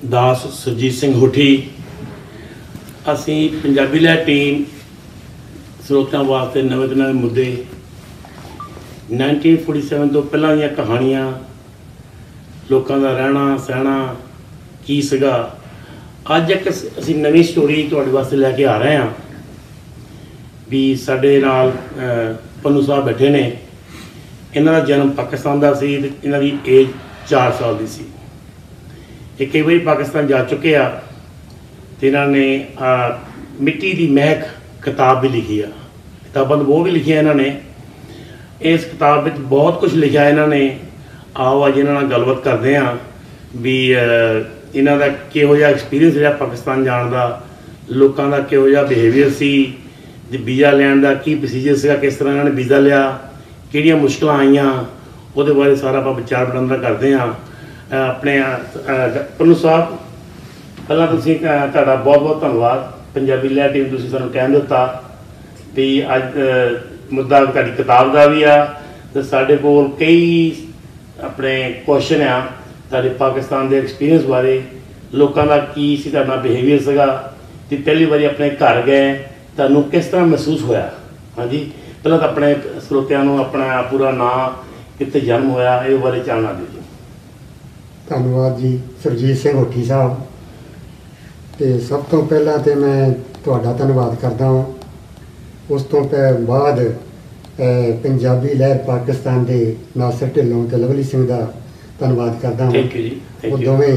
दास सुरजीत सिंह होठी असी पंजाबी लहर टीम ਸਰੋਤਿਆਂ वास्ते नवे तो नवे मुद्दे 1947 तो पहला दी कहानियां लोगों का रहना सहना की सीगा अज एक असी नवी स्टोरी तुहाडे वास्ते लैके आ रहे हैं भी साडे नाल पन्नू साहब बैठे ने। इन्हां दा जन्म पाकिस्तान दा सी ते इन्हां दी एज 4 साल दी सी। ये कई बार पाकिस्तान जा चुके आ ते इन्हां ने मिट्टी दी महक किताब भी लिखी आ। किताबां वो भी लिखिया इन्होंने। इस किताब में बहुत कुछ लिखा इन्होंने। आओ अज इन्होंने गलबात करते हैं भी इन्हों का किहो जिहा एक्सपीरियंस रहा पाकिस्तान जाने का, लोगों का किहो जिहा बिहेवियर सी, वीज़ा लैन का की प्रोसीजर से, किस तरह इन्होंने वीज़ा लिया, किहड़ियां मुश्किल आईयां, वो बारे सारा आप विचार वटांदरा करते हैं। अपने पन्नू साहब पहला तुहाडा बहुत बहुत धन्यवाद। पंजाबी लहर टीम तुसीं सानूं कहण दित्ता भी अज मुद्दा तुहाडी किताब का भी आ ते साडे कोल कई अपने क्वेश्चन आ तुहाडे पाकिस्तान के एक्सपीरियंस बारे, लोगों का की सी तुहाडा बिहेवियर सीगा ते पहली बारी अपने घर गए तुहानूं किस तरह महसूस होया। हाँ जी, पहला तो अपने श्रोतिਆਂ ਨੂੰ अपना पूरा नाम कित्थे जन्म होया ये बारे जानना दिओ जी। धन्यवाद जी सुरजीत सिंह होठी साहब। तो सब तो पहला तो मैं तुहाडा धन्यवाद करदा हां। उस तो बाद पंजाबी लहर पाकिस्तान के नासिर ढिल्लों ते लवली सिंह का धन्यवाद करदा हां। वो दोवें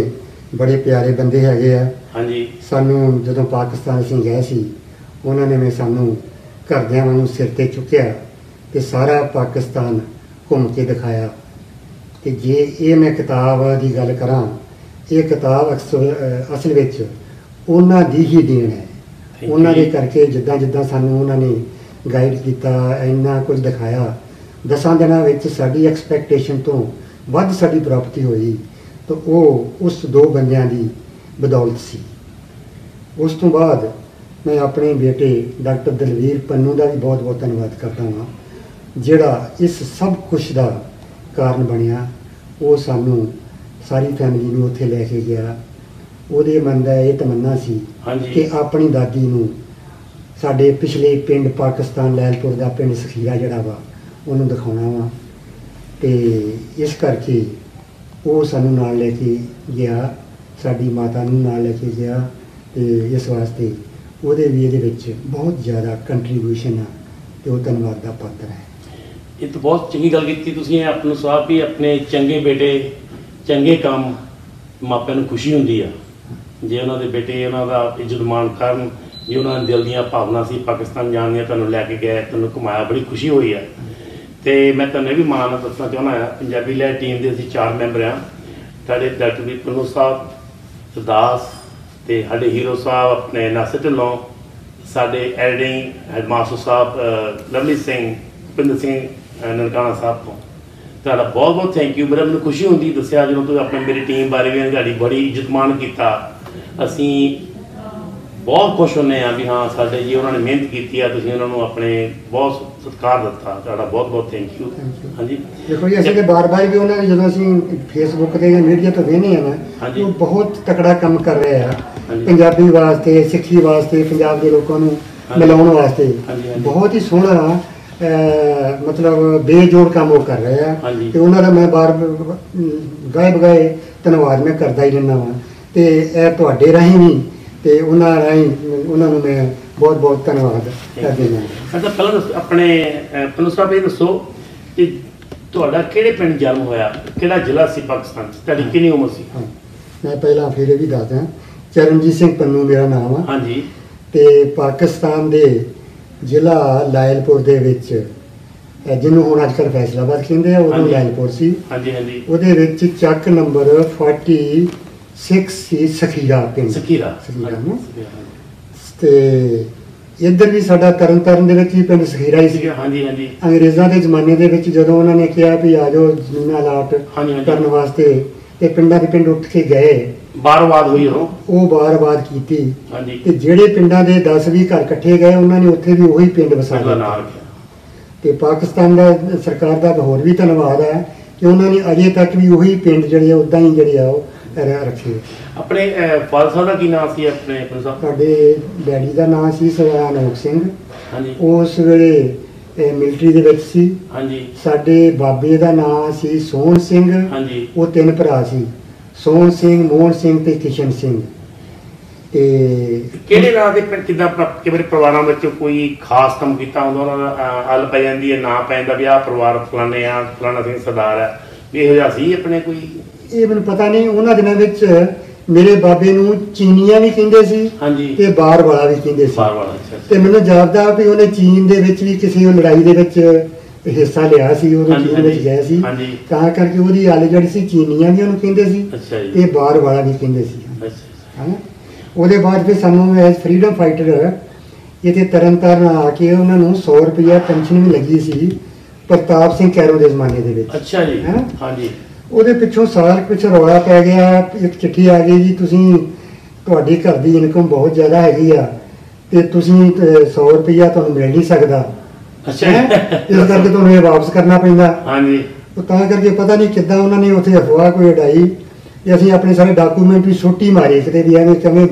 बड़े प्यारे बंदे हैगे आ। हाँ जी, सानू जदों पाकिस्तान असीं गए सी उन्होंने मैं सानू घरदियां वांगू सिर ते चुक्या ते सारा पाकिस्तान घूम के दिखाया। तो जे ये मैं किताब की गल करां, ये किताब असल विच उन्हां दी ही देन है। उन्हां दे करके जिद्दां जिद्दां सानू उन्होंने गाइड किया, इन्ना कुछ दिखाया, 10 दिनों विच साडी एक्सपैक्टेशन तो वध साडी प्राप्ति हुई। तो वो उस 2 बंदियां दी बदौलत सी। उस तो बाद मैं अपने बेटे डॉक्टर दलवीर पन्नू का भी बहुत बहुत धन्यवाद करता हाँ, जिहड़ा इस सब कुछ का कारण बनिया। वो सानू सारी फैमिली में उत्थे लैके गया। ਉਹਦੇ मन का यह तमन्ना सी कि अपनी दादी नूं साडे पिछले पिंड पाकिस्तान लैलपुर का पिंड सखीरा जिहड़ा वा उन्होंने दिखाउणा वा। ते इस करके वो सानू नाल लैके गया, साडी माता नूं नाल लैके गया। ते इस वास्ते ਉਹਦੇ भी ਇਹਦੇ ਵਿੱਚ बहुत ज़्यादा कंट्रीब्यूशन आ ते वो धन्यवाद का पात्र है। ये तो बहुत चंगी गल कीती तुसीं अपने साहब भी अपने चंगे बेटे चंगे काम मापिਆਂ ਨੂੰ खुशी ਹੁੰਦੀ ਆ जे उन्होंने बेटे उन्होंने इज्जत मान करन, जे उन्होंने दिल ਦੀਆਂ भावना सी पाकिस्तान जाने ਦੀਆਂ ਤੁਹਾਨੂੰ लैके गए, ਤੁਹਾਨੂੰ घुमाया, बड़ी खुशी हुई है। तो मैं तुहानूं भी माण दसना चाहुंदा हां पंजाबी लहर टीम के असीं 4 मैंबर हाँ। साडे डॉक्टर भी पन्नू साहब सरदास ते साडे हीरो साहब अपने नासिर ढिल्लों, साडे एडिटिंग हेडमास्टर साहब लवली सिंह, भुपिंदर सिंह ननकाना साहब तो तुहाडा बहुत बहुत थैंक यू। मेरा मैनूं खुशी होंदी दस्सिया ਜਦੋਂ तुसीं अपने मेरी टीम बारे भी तुहाडी बड़ी इज्जत मान कीता। असी बहुत खुश होने भी हाँ साडे जी उन्होंने मेहनत की है, तुसीं उन्होंने अपने बहुत सत्कार दिता। तुहाडा बहुत बहुत थैंक यू। हाँ जी, देखो जी असीं बार बार भी उन्होंने जो असीं फेसबुक से मीडिया तो वेखने हैं ना, वो बहुत तकड़ा काम कर रहे हैं पंजाबी वास्ते, सिक्खी वास्ते, पंजाब के लोगों को मिलाउण वास्ते। बहुत ही सोहना मतलब बेजोड़ काम वो कर रहे हैं। तो उन्होंने मैं बार गाए बगाए धन्यवाद मैं करता ही रहना वा। तो यह तुहाडे राहीं भी ते उन्हां राहीं उन्होंने मैं बहुत बहुत धन्यवाद कर देना। अच्छा पहला अपने पन्नू साहब ये दसो कि तुहाडा किहड़े पिंड जन्म होया, किहड़ा जिला सी पाकिस्तान च, तुहाडी कितनी उम्र सी? हाँ मैं पहला फिर भी दसदा, चरणजीत सिंह पन्नू मेरा नाम है। हाँ जी, तो पाकिस्तान के जिला लायलपुर दे विच जिन्होंने हुण अजकल फैसलाबाद कहंदे आ, उदों लायलपुर सी। हाँ जी, हाँ जी, उहदे विच चक नंबर 46 सी सखीरा पिंड। सखीरा ना ते इधर भी साडा तरन तारण दे विच भी पिंड सखीरा ही सी। हाँ जी, हाँ जी, अंग्रेज़ां दे जमाने दे विच जदों उन्हां ने कहा भी आ जाओ जमीनां अलाट करन वास्ते ते पिंडां दे पिंड उठ के गए, बार-बार हुई वो बार-बार कीती। हाँ जी, ते जिहड़े पिंडां दे 10-20 घर इकट्ठे गए उन्होंने उत्थे भी वही पिंड वसा लिया। तो पाकिस्तान का सरकार का होर भी धन्यवाद है कि उन्होंने अजे तक भी वही पिंड जिहड़े उदां ही जिहड़े आ ਰੱਖੇ। ਆਪਣੇ ਫਾਦਰ ਸਾਹਿਬ ਦਾ ਕੀ ਨਾਮ ਸੀ? ਆਪਣੇ ਪੰਨੂ ਸਾਹਿਬ ਸਾਡੇ ਡੈਡੀ ਦਾ ਨਾਮ ਸੀ ਸਰਦਾਰ ਅਨੋਖ ਸਿੰਘ। ਹਾਂਜੀ ਉਸ ਵੇਲੇ ਮਿਲਟਰੀ ਦੇ ਵਿੱਚ ਸੀ। ਹਾਂਜੀ ਸਾਡੇ ਬਾਬੇ ਦਾ ਨਾਮ ਸੀ ਸੋਹਣ ਸਿੰਘ। ਹਾਂਜੀ ਉਹ 3 ਭਰਾ ਸੀ, ਸੋਹਣ ਸਿੰਘ, ਮੋਹਨ ਸਿੰਘ ਤੇ ਕਿਸ਼ਨ ਸਿੰਘ। ਤੇ ਕਿਹੜੇ ਨਾਂ ਦੇ ਕਿੱਦਾਂ ਕਿਵੇਂ ਪਰਿਵਾਰਾਂ ਵਿੱਚ ਕੋਈ ਖਾਸ ਕੰਮ ਕੀਤਾ ਹੁੰਦਾ ਉਹਨਾਂ ਦਾ ਹੱਲ ਪੈ ਜਾਂਦੀ ਹੈ, ਨਾਂ ਪੈ ਜਾਂਦਾ ਵੀ ਆਹ ਪਰਿਵਾਰ ਫਲਾਣੇ ਆ, ਫਲਾਣਾ ਸਿੰਘ ਸਰਦਾਰ ਹੈ, ਵੀ ਇਹੋ ਜਿਹਾ ਸੀ ਆਪਣੇ ਕੋਈ? ਇਹ ਮੈਨੂੰ ਪਤਾ ਨਹੀਂ। ਉਹਨਾਂ ਦਿਨਾਂ ਵਿੱਚ ਮੇਰੇ ਬਾਬੇ ਨੂੰ ਚੀਨੀਆਂ ਵੀ ਕਹਿੰਦੇ ਸੀ ਹਾਂਜੀ ਤੇ ਬਾਰ ਵਾਲਾ ਵੀ ਕਹਿੰਦੇ ਸੀ। ਬਾਰ ਵਾਲਾ, ਅੱਛਾ ਤੇ ਮੈਨੂੰ ਜਾਪਦਾ ਵੀ ਉਹਨੇ ਚੀਨ ਦੇ ਵਿੱਚ ਵੀ ਕਿਸੇ ਲੜਾਈ ਦੇ ਵਿੱਚ ਹਿੱਸਾ ਲਿਆ ਸੀ, ਉਹ ਹਾਂਜੀ, ਚੀਨ ਵਿੱਚ ਗਏ ਸੀ, ਹਾਂਜੀ ਤਾਂ ਕਰਕੇ ਉਹਦੀ ਆਲੇ ਜਿਹੜੀ ਸੀ ਚੀਨੀਆਂ ਵੀ ਉਹਨੂੰ ਕਹਿੰਦੇ ਸੀ ਅੱਛਾ ਜੀ ਤੇ ਬਾਰ ਵਾਲਾ ਵੀ ਕਹਿੰਦੇ ਸੀ। ਅੱਛਾ ਹਾਂ, ਉਹਦੇ ਬਾਅਦ ਫਿਰ ਸਾਨੂੰ ਐਜ਼ ਫਰੀडम ਫਾਈਟਰ ਇੱਥੇ ਤਰਨਤਾਰਨ ਆ ਕੇ ਉਹਨਾਂ ਨੂੰ 100 ਰੁਪਇਆ ਪੈਨਸ਼ਨ ਵੀ ਲੱਗੀ ਸੀ ਪ੍ਰਤਾਪ ਸਿੰਘ ਕੈਰੋਂ ਦੇ ਜ਼ਮਾਨੇ ਦੇ ਵਿੱਚ। ਅੱਛਾ ਜੀ ਹੈਂ? ਹਾਂਜੀ ਉਹਦੇ ਪਿੱਛੋਂ ਸਾਲ ਪਿੱਛੇ ਰੌਲਾ ਪੈ ਗਿਆ, ਇੱਕ ਚਿੱਠੀ ਆ ਗਈ ਜੀ ਤੁਸੀਂ ਤੁਹਾਡੀ ਘਰ ਦੀ ਇਨਕਮ ਬਹੁਤ ਜ਼ਿਆਦਾ ਹੈਗੀ ਆ ਤੇ ਤੁਸੀਂ 100 ਰੁਪਇਆ ਤੁਹਾਨੂੰ ਮਿਲ ਨਹੀਂ ਸਕਦਾ, ਅੱਛਾ ਹੈਂ? ਇਸ ਕਰਕੇ ਤੁਹਾਨੂੰ ਇਹ ਵਾਪਸ ਕਰਨਾ ਪੈਂਦਾ। ਹਾਂਜੀ ਉਹ ਤਾਂ ਕਰਕੇ ਪਤਾ ਨਹੀਂ ਕਿੱਦਾਂ ਉਹਨਾਂ ਨੇ ਉੱਥੇ ਅਫਵਾਹ ਕੋਈ ਉਡਾਈ ਤੇ ਅਸੀਂ ਆਪਣੇ ਸਾਰੇ ਡਾਕੂਮੈਂਟ ਵੀ ਸੁੱਟੀ ਮਾਰੇ ਕਿਤੇ ਵੀ ਐਵੇਂ ਕਿਵੇਂ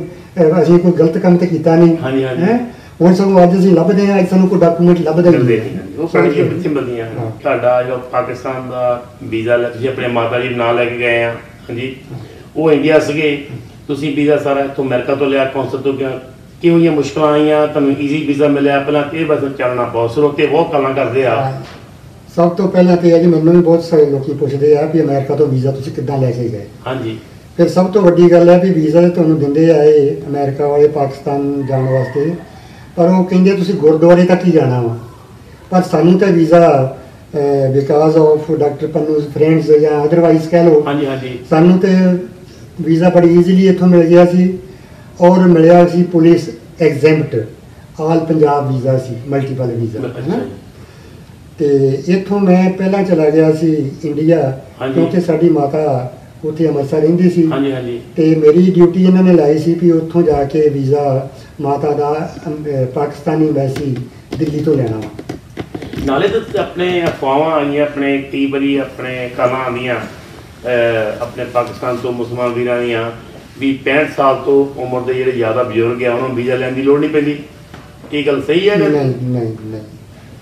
ਅਸੀਂ ਕੋਈ ਗਲਤ ਕੰਮ ਤੇ ਕੀਤਾ ਨਹੀਂ। ਹਾਂਜੀ ਹਾਂਜੀ ਹੈਂ? ਹੁਣ ਸਗੋਂ ਅੱਜ ਅਸੀਂ ਲੱਭਦੇ ਹਾਂ, ਅੱਜ ਸਾਨੂੰ ਕੋਈ ਡਾਕੂਮੈਂਟ ਲੱਭਦੇ ਮਿਲਦੇ ਨਹੀਂ। ਨਹੀਂ, ਉਹ ਸਾਡੀ ਕਿੱਥੇ ਮਿਲਦੀਆਂ? ਹਾਂ। ਤੁਹਾਡਾ ਜੋ ਪਾਕਿਸਤਾਨ ਦਾ ਵੀਜ਼ਾ ਲੈ ਤੁਸੀਂ ਆਪਣੇ ਮਾਤਾ ਜੀ ਨੂੰ ਨਾਲ ਲੈ ਕੇ ਗਏ ਆ, ਹਾਂਜੀ, ਉਹ ਇੰਡੀਆ ਸੀਗੇ, ਤੁਸੀਂ ਵੀਜ਼ਾ ਸਾਰਾ ਇੱਥੋਂ ਅਮਰੀਕਾ ਤੋਂ ਲਿਆ, ਕੌਂਸਲ ਤੋਂ ਗਿਆ, ਕਿਹੋ ਜਿਹੀਆਂ ਮੁਸ਼ਕਲਾਂ ਆਈਆਂ, ਤੁਹਾਨੂੰ ਈਜ਼ੀ ਵੀਜ਼ਾ ਮਿਲਿਆ? ਪਹਿਲਾਂ ਇਹ ਬਸ ਚੱਲਣਾ ਬਹੁਤ ਸਰੋਤੇ ਬਹੁਤ ਗੱਲਾਂ ਕਰਦੇ ਆ। ਸਭ ਤੋਂ ਪਹਿਲਾਂ ਤੇ ਅੱਜ ਮੈਨੂੰ ਵੀ ਬਹੁਤ ਸਾਰੇ ਲੋਕੀ ਪੁੱਛਦੇ ਆ ਵੀ ਅਮਰੀਕਾ ਤੋਂ ਵੀਜ਼ਾ ਤੁਸੀਂ ਕਿੱਦਾਂ ਲੈ ਕੇ ਗਏ। ਹਾਂਜੀ ਫਿਰ ਸਭ ਤੋਂ ਵੱਡੀ ਗੱਲ ਹੈ ਵੀ ਵੀਜ਼ਾ ਤੁਹਾਨੂੰ ਦਿੰਦੇ ਆ ਇਹ ਅਮਰੀਕਾ ਵਾਲੇ ਪਾਕਿਸਤਾਨ ਜਾਣ ਵਾਸਤੇ, ਪਰ ਉਹ ਕਹਿੰਦੇ ਤੁਸੀਂ ਗੁਰਦੁਆਰੇ ਤੱਕ ਹੀ ਜਾਣਾ ਵਾ। ਪਰ ਸਾਨੂੰ ਤਾਂ ਵੀਜ਼ਾ ਬਿਕਾਜ਼ ਆਫ ਡਾਕਟਰ ਪੰਨੂ's ਫਰੈਂਡਸ ਜਾਂ ਅਦਰਵਾਈਜ਼ ਕਹਿ ਲਓ, ਹਾਂਜੀ ਹਾਂਜੀ ਸਾਨੂੰ ਤੇ ਵੀਜ਼ਾ ਬੜੀ ਈਜ਼ੀਲੀ ਇੱਥੋਂ ਮਿਲ ਗਿਆ ਸੀ ਔਰ ਮਿਲਿਆ ਸੀ ਪੁਲਿਸ ਐਗਜ਼ੈਂਪਟ ਆਲ ਪੰਜਾਬ ਵੀਜ਼ਾ ਸੀ, ਮਲਟੀਪਲ ਵੀਜ਼ਾ ਹੈ ਨਾ। ਤੇ ਇੱਥੋਂ ਮੈਂ ਪਹਿਲਾਂ ਚਲਾ ਗਿਆ ਸੀ ਇੰਡੀਆ, ਹਾਂਜੀ। ਕਿਉਂਕਿ ਸਾਡੀ ਮਾਤਾ ਉੱਥੇ ਅੰਮ੍ਰਿਤਸਰ ਰਹਿੰਦੀ ਸੀ ਹਾਂਜੀ ਹਾਂਜੀ ਤੇ ਮੇਰੀ ਡਿਊਟੀ ਇਹਨਾਂ ਨੇ ਲਾਈ ਸੀ ਵੀ ਉੱਥੋਂ ਜਾ ਕੇ ਵੀਜ਼ਾ ਮਾਤਾ ਦਾ ਪਾਕਿਸਤਾਨੀ ਐਮਬੈਸੀ ਦਿੱਲੀ ਤੋਂ ਲੈਣਾ ਵਾ। ਨਾਲੇ ਤਾਂ ਆਪਣੇ ਅਫਵਾਹਾਂ ਆਈਆਂ, ਆਪਣੇ ਕਈ ਵਾਰੀ ਆਪਣੇ ਕਾਲਾਂ ਆਉਂਦੀਆਂ ਆਪਣੇ ਪਾਕਿਸਤਾਨ ਤੋਂ ਮੁਸਲਮਾਨ ਵੀਰਾਂ ਦੀਆਂ ਵੀ 65 ਸਾਲ ਤੋਂ ਉਮਰ ਦੇ ਜਿਹੜੇ ਜ਼ਿਆਦਾ ਬਜ਼ੁਰਗ ਆ ਉਹਨਾਂ ਨੂੰ ਵੀਜ਼ਾ ਲੈਣ ਦੀ ਲੋੜ ਨਹੀਂ ਪੈਂਦੀ, ਇਹ ਗੱਲ ਸਹੀ ਹੈ? ਨਹੀਂ ਨਹੀਂ ਨਹੀਂ,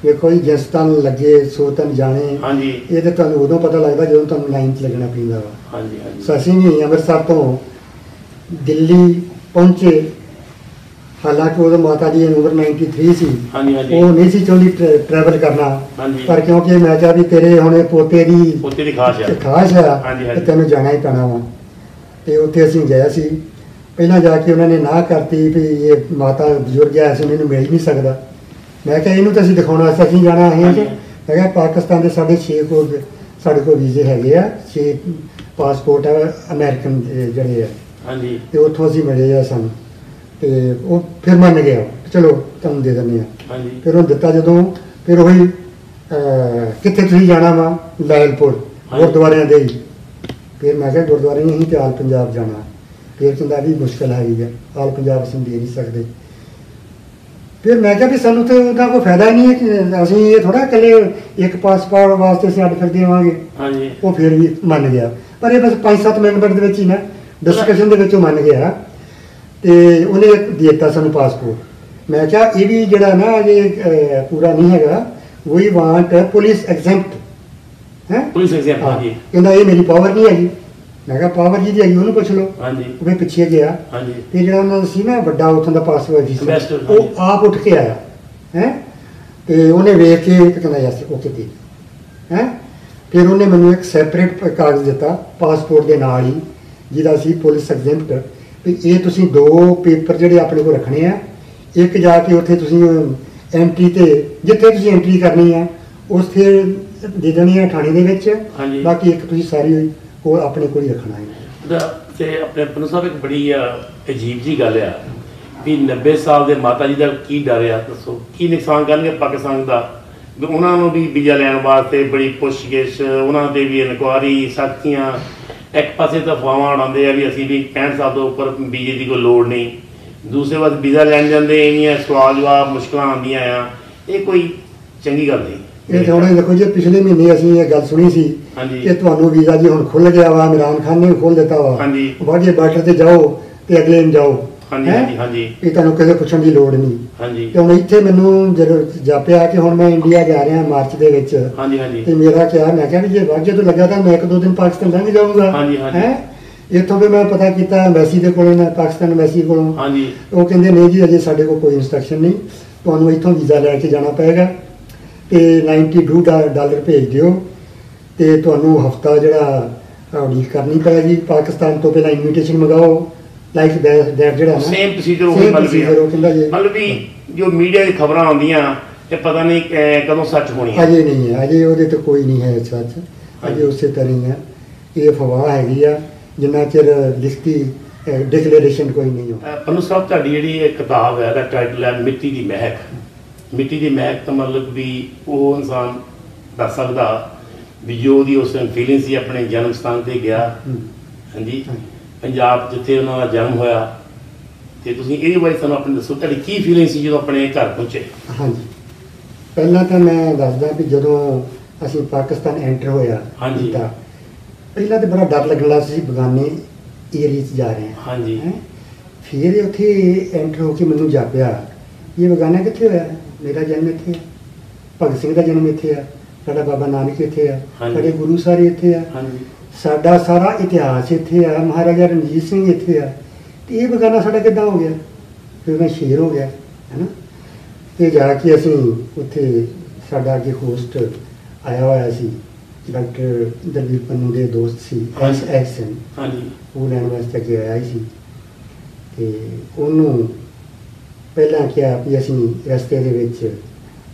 ਵੇਖੋ ਜੀ ਜਿਸ ਤਨ ਲੱਗੇ ਸੋ ਤਨ ਜਾਣੇ। ਹਾਂਜੀ ਇਹ ਤਾਂ ਤੁਹਾਨੂੰ ਉਦੋਂ ਪਤਾ ਲੱਗਦਾ ਜਦੋਂ ਤੁਹਾਨੂੰ ਲਾਈਨ 'ਚ ਲੱਗਣਾ ਪੈਂਦਾ ਵਾ। ਹਾਂਜੀ ਹਾਂਜੀ ਸੋ ਅਸੀਂ ਵੀ ਅੰਮ੍ਰਿਤਸਰ ਤੋਂ ਦਿੱਲੀ ਪਹੁੰਚੇ, ਹਾਲਾਂਕਿ ਉਦੋਂ ਮਾਤਾ ਦੀ ਉਮਰ 93 ਸੀ, ਹਾਂਜੀ ਹਾਂਜੀ ਉਹ ਨਹੀਂ ਸੀ ਚਾਹੁੰਦੀ ਟਰੈਵਲ ਕਰਨਾ, ਹਾਂਜੀ ਪਰ ਕਿਉਂਕਿ ਮੈਂ ਕਿਹਾ ਵੀ ਤੇਰੇ ਹੁਣ ਪੋਤੇ ਦੀ ਉੱਥੇ ਦੀ ਖਾਸ ਆ। ਖਾਸ ਆ ਹਾਂਜੀ, ਤੇ ਹਾਂਜੀ। ਤੈਨੂੰ ਜਾਣਾ ਹੀ ਪੈਣਾ ਵਾ। ਤੇ ਉੱਥੇ ਅਸੀਂ ਗਏ ਸੀ, ਪਹਿਲਾਂ ਜਾ ਕੇ ਉਹਨਾਂ ਨੇ ਨਾ ਕਰਤੀ ਵੀ ਇਹ ਮਾਤਾ ਬਜ਼ੁਰਗ ਹੈ, ਅਸੀਂ ਇਹਨੂੰ ਮਿਲ ਨਹੀਂ ਸਕਦਾ। ਮੈਂ ਕਿਹਾ ਇਹਨੂੰ ਤਾਂ ਅਸੀਂ ਦਿਖਾਉਣ ਵਾਸਤੇ ਅਸੀਂ ਜਾਣਾ ਹੈ। ਹਾਂਜੀ। ਮੈਂ ਕਿਹਾ ਪਾਕਿਸਤਾਨ ਦੇ ਸਾਡੇ ਕੋਲ ਵੀਜ਼ੇ ਹੈਗੇ ਆ, 6 ਪਾਸਪੋਰਟ ਆ ਅਮਰੀਕਨ ਜਿਹੜੇ ਆ, ਹਾਂਜੀ ਤੇ ਉੱਥੋਂ ਅਸੀਂ ਮਿਲੇ ਆ ਸਾਨੂੰ। ਤੇ ਉਹ ਫਿਰ ਮੰਨ ਗਿਆ, ਚਲੋ ਤੁਹਾਨੂੰ ਦੇ ਦਿੰਦੇ ਆ। ਹਾਂਜੀ ਫਿਰ ਉਹ ਦਿੱਤਾ ਜਦੋਂ, ਫਿਰ ਉਹੀ ਕਿੱਥੇ ਤੁਸੀਂ ਜਾਣਾ ਵਾ? ਲਾਇਲਪੁਰ ਹਾਂਜੀ। ਗੁਰਦੁਆਰਿਆਂ ਦੇ ਹੀ। ਫਿਰ ਮੈਂ ਕਿਹਾ ਗੁਰਦੁਆਰੇ ਨਹੀਂ, ਤੇ ਆਲ ਪੰਜਾਬ ਜਾਣਾ। ਫਿਰ ਕਹਿੰਦਾ ਵੀ ਮੁਸ਼ਕਲ ਹੈਗੀ ਆ, ਆਲ ਪੰਜਾਬ ਅਸੀਂ ਦੇ ਨਹੀਂ ਸਕਦੇ। ਫਿਰ ਮੈਂ ਕਿਹਾ ਵੀ ਸਾਨੂੰ ਤਾਂ ਉਹਦਾ ਕੋਈ ਫਾਇਦਾ ਹੀ ਨਹੀਂ ਹੈ ਕਿ ਅਸੀਂ ਇਹ ਥੋੜਾ ਇਕੱਲੇ ਇੱਕ ਪਾਸਪੋਰਟ ਵਾਸਤੇ ਅਸੀਂ ਅੱਡ ਫਿਰ ਦੇਵਾਂਗੇ। ਹਾਂਜੀ ਉਹ ਫਿਰ ਵੀ ਮੰਨ ਗਿਆ, ਪਰ ਇਹ ਬਸ 5-7 ਮਿੰਟ ਦੇ ਵਿੱਚ ਹੀ ਨਾ ਡਿਸਕਸ਼ਨ ਦੇ ਵਿੱਚ ਉਹ ਮੰਨ ਗਿਆ ਤੇ ਉਹਨੇ ਦੇ ਦਿੱਤਾ ਸਾਨੂੰ ਪਾਸਪੋਰਟ। ਮੈਂ ਕਿਹਾ ਇਹ ਵੀ ਜਿਹੜਾ ਨਾ ਇਹ ਪੂਰਾ ਨਹੀਂ ਹੈਗਾ, ਵੀ ਵਾਂਟ ਪੁਲਿਸ ਐਗਜ਼ੈਂਪਟ ਹੈ। ਪੁਲਿਸ ਐਗਜ਼ਾਮ ਹਾਂਜੀ ਕਹਿੰਦਾ ਇਹ ਮੇਰੀ ਪਾਵਰ ਨਹੀਂ ਹੈਗੀ। ਮੈਂ ਕਿਹਾ ਪਾਵਰ ਜਿਹਦੀ ਹੈਗੀ ਉਹਨੂੰ ਪੁੱਛ ਲਓ। ਹਾਂਜੀ ਉਹ ਵੀ ਪਿੱਛੇ ਗਿਆ ਹਾਂਜੀ ਤੇ ਜਿਹੜਾ ਉਹਨਾਂ ਦਾ ਸੀ ਨਾ ਵੱਡਾ ਉੱਥੋਂ ਦਾ ਪਾਸਪੋਰਟ Ambassador, ਸੀ, ਉਹ ਆਪ ਉੱਠ ਕੇ ਆਇਆ ਹੈ ਤੇ ਉਹਨੇ ਵੇਖ ਕੇ ਤੇ ਕਹਿੰਦਾ ਯਸ ਓਕੇ ਠੀਕ ਹੈ। ਫਿਰ ਉਹਨੇ ਮੈਨੂੰ ਇੱਕ ਸੈਪਰੇਟ ਕਾਗਜ਼ ਦਿੱਤਾ ਪਾਸਪੋਰਟ ਦੇ ਨਾਲ ਹੀ, ਜਿਹਦਾ ਸੀ ਪੁਲਿਸ ਐਗਜ਼ੈਂਪਟ, ਵੀ ਇਹ ਤੁਸੀਂ 2 ਪੇਪਰ ਜਿਹੜੇ ਆਪਣੇ ਕੋਲ ਰੱਖਣੇ ਆ। ਇੱਕ ਜਾ ਕੇ ਉੱਥੇ ਤੁਸੀਂ ਐਂਟਰੀ ਤੇ ਜਿੱਥੇ ਤੁਸੀਂ ਐਂਟਰੀ ਕਰਨੀ ਆ ਉੱਥੇ ਦੇ ਦੇਣੀ ਆ ਥਾਣੇ ਦੇ ਵਿੱਚ, ਹਾਂਜੀ। ਬਾਕੀ ਇੱਕ ਤੁਸੀਂ ਸਾਰੀ ਉਹ ਆਪਣੇ ਕੋਲ ਹੀ ਰੱਖਣਾ ਹੈ। ਤੇ ਆਪਣੇ ਪੰਨੂ ਸਾਹਿਬ ਇੱਕ ਬੜੀ ਅਜੀਬ ਜੀ ਗੱਲ ਆ ਵੀ 90 ਸਾਲ ਦੇ ਮਾਤਾ ਜੀ ਦਾ ਕੀ ਡਰ ਆ? ਦੱਸੋ ਕੀ ਨੁਕਸਾਨ ਕਰਨਗੇ ਪਾਕਿਸਤਾਨ ਦਾ? ਵੀ ਉਹਨਾਂ ਨੂੰ ਵੀ ਵੀਜ਼ਾ ਲੈਣ ਵਾਸਤੇ ਬੜੀ ਪੁੱਛਗਿੱਛ, ਉਹਨਾਂ ਦੇ ਵੀ ਇਨਕੁਆਰੀ ਸਖਤੀਆਂ। ਇੱਕ ਪਾਸੇ ਤਾਂ ਅਫਵਾਹਾਂ ਉਡਾਉਂਦੇ ਆ ਵੀ ਅਸੀਂ ਵੀ 65 ਸਾਲ ਤੋਂ ਉੱਪਰ ਵੀਜ਼ੇ ਦੀ ਕੋਈ ਲੋੜ ਨਹੀਂ, ਦੂਸਰੇ ਪਾਸੇ ਵੀਜ਼ਾ ਲੈਣ ਜਾਂਦੇ ਇੰਨੀਆਂ ਸਵਾਲ ਜਵਾਬ ਮੁਸ਼ਕਲਾਂ ਆਉਂਦੀਆਂ ਆ। ਇਹ ਕੋਈ ਚੰਗੀ ਗੱਲ ਨਹੀਂ। ਇਹ ਥੋੜੇ ਦੇਖੋ ਜੀ, ਪਿਛਲੇ ਮਹੀਨੇ ਅਸੀਂ ਇਹ ਗੱਲ ਸੁਣੀ ਸੀ ਹਾਂਜੀ। ਕਿ ਤੁਹਾਨੂੰ ਵੀਜ਼ਾ ਜੀ ਹੁਣ ਖੁੱਲ ਗਿਆ ਵਾ, ਇਮਰਾਨ ਖਾਨ ਨੇ ਵੀ ਖੋਲ੍ਹ ਦਿੱਤਾ ਵਾ, ਹਾਂਜੀ। ਵਾਘੇ ਬਾਰਡਰ ਤੇ ਜਾਓ ਤੇ ਅਗਲੇ ਦਿਨ ਜਾਓ। ਹਾਂਜੀ ਹੈਂ? ਹਾਂਜੀ ਹਾਂਜੀ ਵੀ ਤੁਹਾਨੂੰ ਕਿਸੇ ਪੁੱਛਣ ਦੀ ਲੋੜ ਨਹੀਂ। ਹਾਂਜੀ ਤੇ ਹੁਣ ਇੱਥੇ ਮੈਨੂੰ ਜਦੋਂ ਜਾਪਿਆ ਕਿ ਹੁਣ ਮੈਂ ਇੰਡੀਆ ਜਾ ਰਿਹਾ ਮਾਰਚ ਦੇ ਵਿੱਚ, ਹਾਂਜੀ ਹਾਂਜੀ ਤੇ ਮੇਰਾ ਕਿਹਾ, ਮੈਂ ਕਿਹਾ ਵੀ ਜੇ ਵਾਘੇ ਤੋਂ ਲੱਗਾ ਤਾਂ ਮੈਂ 1-2 ਦਿਨ ਪਾਕਿਸਤਾਨ ਲੰਘ ਜਾਊਂਗਾ। ਹਾਂਜੀ, ਹਾਂਜੀ। ਹੈਂ? ਇੱਥੋਂ ਵੀ ਮੈਂ ਪਤਾ ਕੀਤਾ ਐਮਬੈਸੀ ਦੇ ਕੋਲੋਂ, ਪਾਕਿਸਤਾਨ ਐਮਬੈਸੀ ਕੋਲੋਂ। ਹਾਂਜੀ ਉਹ ਕਹਿੰਦੇ ਨਹੀਂ ਜੀ ਅਜੇ ਸਾਡੇ ਕੋਲ ਕੋਈ ਇੰਸਟਰਕਸ਼ਨ ਨਹੀਂ, ਤੁਹਾਨੂੰ ਇੱਥੋਂ ਵੀਜ਼ਾ ਲੈ ਕੇ ਜਾਣਾ ਪਏਗਾ ਤੇ $92 ਭੇਜ ਦਿਓ ਤੇ ਤੁਹਾਨੂੰ ਹਫਤਾ ਜਿਹੜਾ ਉਡੀਕ ਕਰਨੀ ਪਏਗੀ। ਪਾਕਿਸਤਾਨ ਤੋਂ ਪਹਿਲਾਂ ਇਨਵੀਟੇਸ਼ਨ ਮੰਗਾਓ, ਲਾਈਕ ਦੈਟ ਜਿਹੜਾ ਨਾ ਸੇਮ ਪ੍ਰੋਸੀਜਰ ਉਹ same ਮਤਲਬ procedure ਉਹ ਕਹਿੰਦਾ ਜੀ ਮਤਲਬ ਵੀ ਜੋ ਮੀਡੀਆ ਦੀ ਖਬਰਾਂ ਆਉਂਦੀਆਂ ਤੇ ਪਤਾ ਨਹੀਂ ਕਦੋਂ ਸੱਚ ਹੋਣੀਆਂ। ਅਜੇ ਨਹੀਂ ਹੈ, ਅਜੇ ਉਹਦੇ ਤੇ ਕੋਈ ਨਹੀਂ ਹੈ ਸੱਚ, ਅਜੇ ਉਸੇ ਤਰ੍ਹਾਂ ਹੀ ਹੈ। ਇਹ ਅਫਵਾਹ ਹੈਗੀ ਆ, ਜਿੰਨਾ ਚਿਰ ਲਿਖਤੀ ਡਿਕਲੇਰੇਸ਼ਨ ਕੋਈ ਨਹੀਂ ਹੋ। ਪੰਨੂ ਸਾਹਿਬ, ਤੁਹਾਡੀ ਜਿਹੜੀ ਇਹ ਕਿਤਾਬ ਹੈ ਦਾ ਟਾਈਟਲ ਹੈ ਮਿੱਟੀ ਦੀ ਮਹਿਕ। ਮਿੱਟੀ ਦੀ ਮਹਿਕ ਤਾਂ ਮਤਲਬ ਵੀ ਉਹ ਇਨਸਾਨ ਦੱਸ ਸਕਦਾ ਵੀ ਜੋ ਉਹਦੀ ਉਸ ਫੀਲਿੰਗ ਸੀ ਆਪਣੇ ਜਨਮ ਸਥਾਨ ਤੇ ਗਿਆ। ਹਾਂਜੀ, ਪੰਜਾਬ ਜਿੱਥੇ ਉਹਨਾਂ ਦਾ ਜਨਮ ਹੋਇਆ, ਤੇ ਤੁਸੀਂ ਇਹਦੇ ਬਾਰੇ ਸਾਨੂੰ ਆਪਣੇ ਦੱਸੋ, ਤੁਹਾਡੀ ਕੀ ਫੀਲਿੰਗ ਸੀ ਜਦੋਂ ਆਪਣੇ ਘਰ ਪਹੁੰਚੇ? ਹਾਂਜੀ, ਪਹਿਲਾਂ ਤਾਂ ਮੈਂ ਦੱਸਦਾ ਵੀ ਜਦੋਂ ਅਸੀਂ ਪਾਕਿਸਤਾਨ ਐਂਟਰ ਹੋਇਆ ਹਾਂਜੀ। ਕੀਤਾ, ਪਹਿਲਾਂ ਤਾਂ ਬੜਾ ਡਰ ਲੱਗਣ ਲੱਗਾ ਸੀ, ਬਗਾਨੇ ਏਰੀਏ 'ਚ ਜਾ ਰਹੇ ਹਾਂ। ਹਾਂਜੀ ਹੈਂ? ਫਿਰ ਉੱਥੇ ਐਂਟਰ ਹੋ ਕੇ ਮੈਨੂੰ ਜਾਪਿਆ ਇਹ ਬਗਾਨਾ ਕਿੱਥੇ ਹੋਇਆ, ਮੇਰਾ ਜਨਮ ਇੱਥੇ ਹੈ, ਭਗਤ ਸਿੰਘ ਦਾ ਜਨਮ ਇੱਥੇ ਆ, ਸਾਡਾ ਬਾਬਾ ਨਾਨਕ ਇੱਥੇ ਆ, ਹਾਂਜੀ। ਸਾਡੇ ਗੁਰੂ ਸਾਰੇ ਇੱਥੇ ਆ, ਹਾਂਜੀ ਸਾਡਾ ਸਾਰਾ ਇਤਿਹਾਸ ਇੱਥੇ ਆ, ਮਹਾਰਾਜਾ ਰਣਜੀਤ ਸਿੰਘ ਇੱਥੇ ਆ, ਤੇ ਇਹ ਬਗਾਨਾ ਸਾਡਾ ਕਿੱਦਾਂ ਹੋ ਗਿਆ? ਫਿਰ ਮੈਂ ਸ਼ੇਰ ਹੋ ਗਿਆ, ਹੈ ਨਾ। ਤੇ ਜਾ ਕੇ ਅਸੀਂ ਉੱਥੇ ਸਾਡਾ ਅੱਗੇ ਹੋਸਟ ਆਇਆ ਹੋਇਆ ਸੀ, ਡਾਕਟਰ ਦਲਵੀਰ ਪੰਨੂ ਦੇ ਦੋਸਤ ਸੀ ਐਸਐਨ, ਹਾਂਜੀ ਉਹ ਲੈਣ ਵਾਸਤੇ ਅੱਗੇ ਆਇਆ ਸੀ। ਤੇ ਉਹਨੂੰ ਪਹਿਲਾਂ ਕਿਹਾ ਵੀ ਅਸੀਂ ਰਸਤੇ ਦੇ ਵਿੱਚ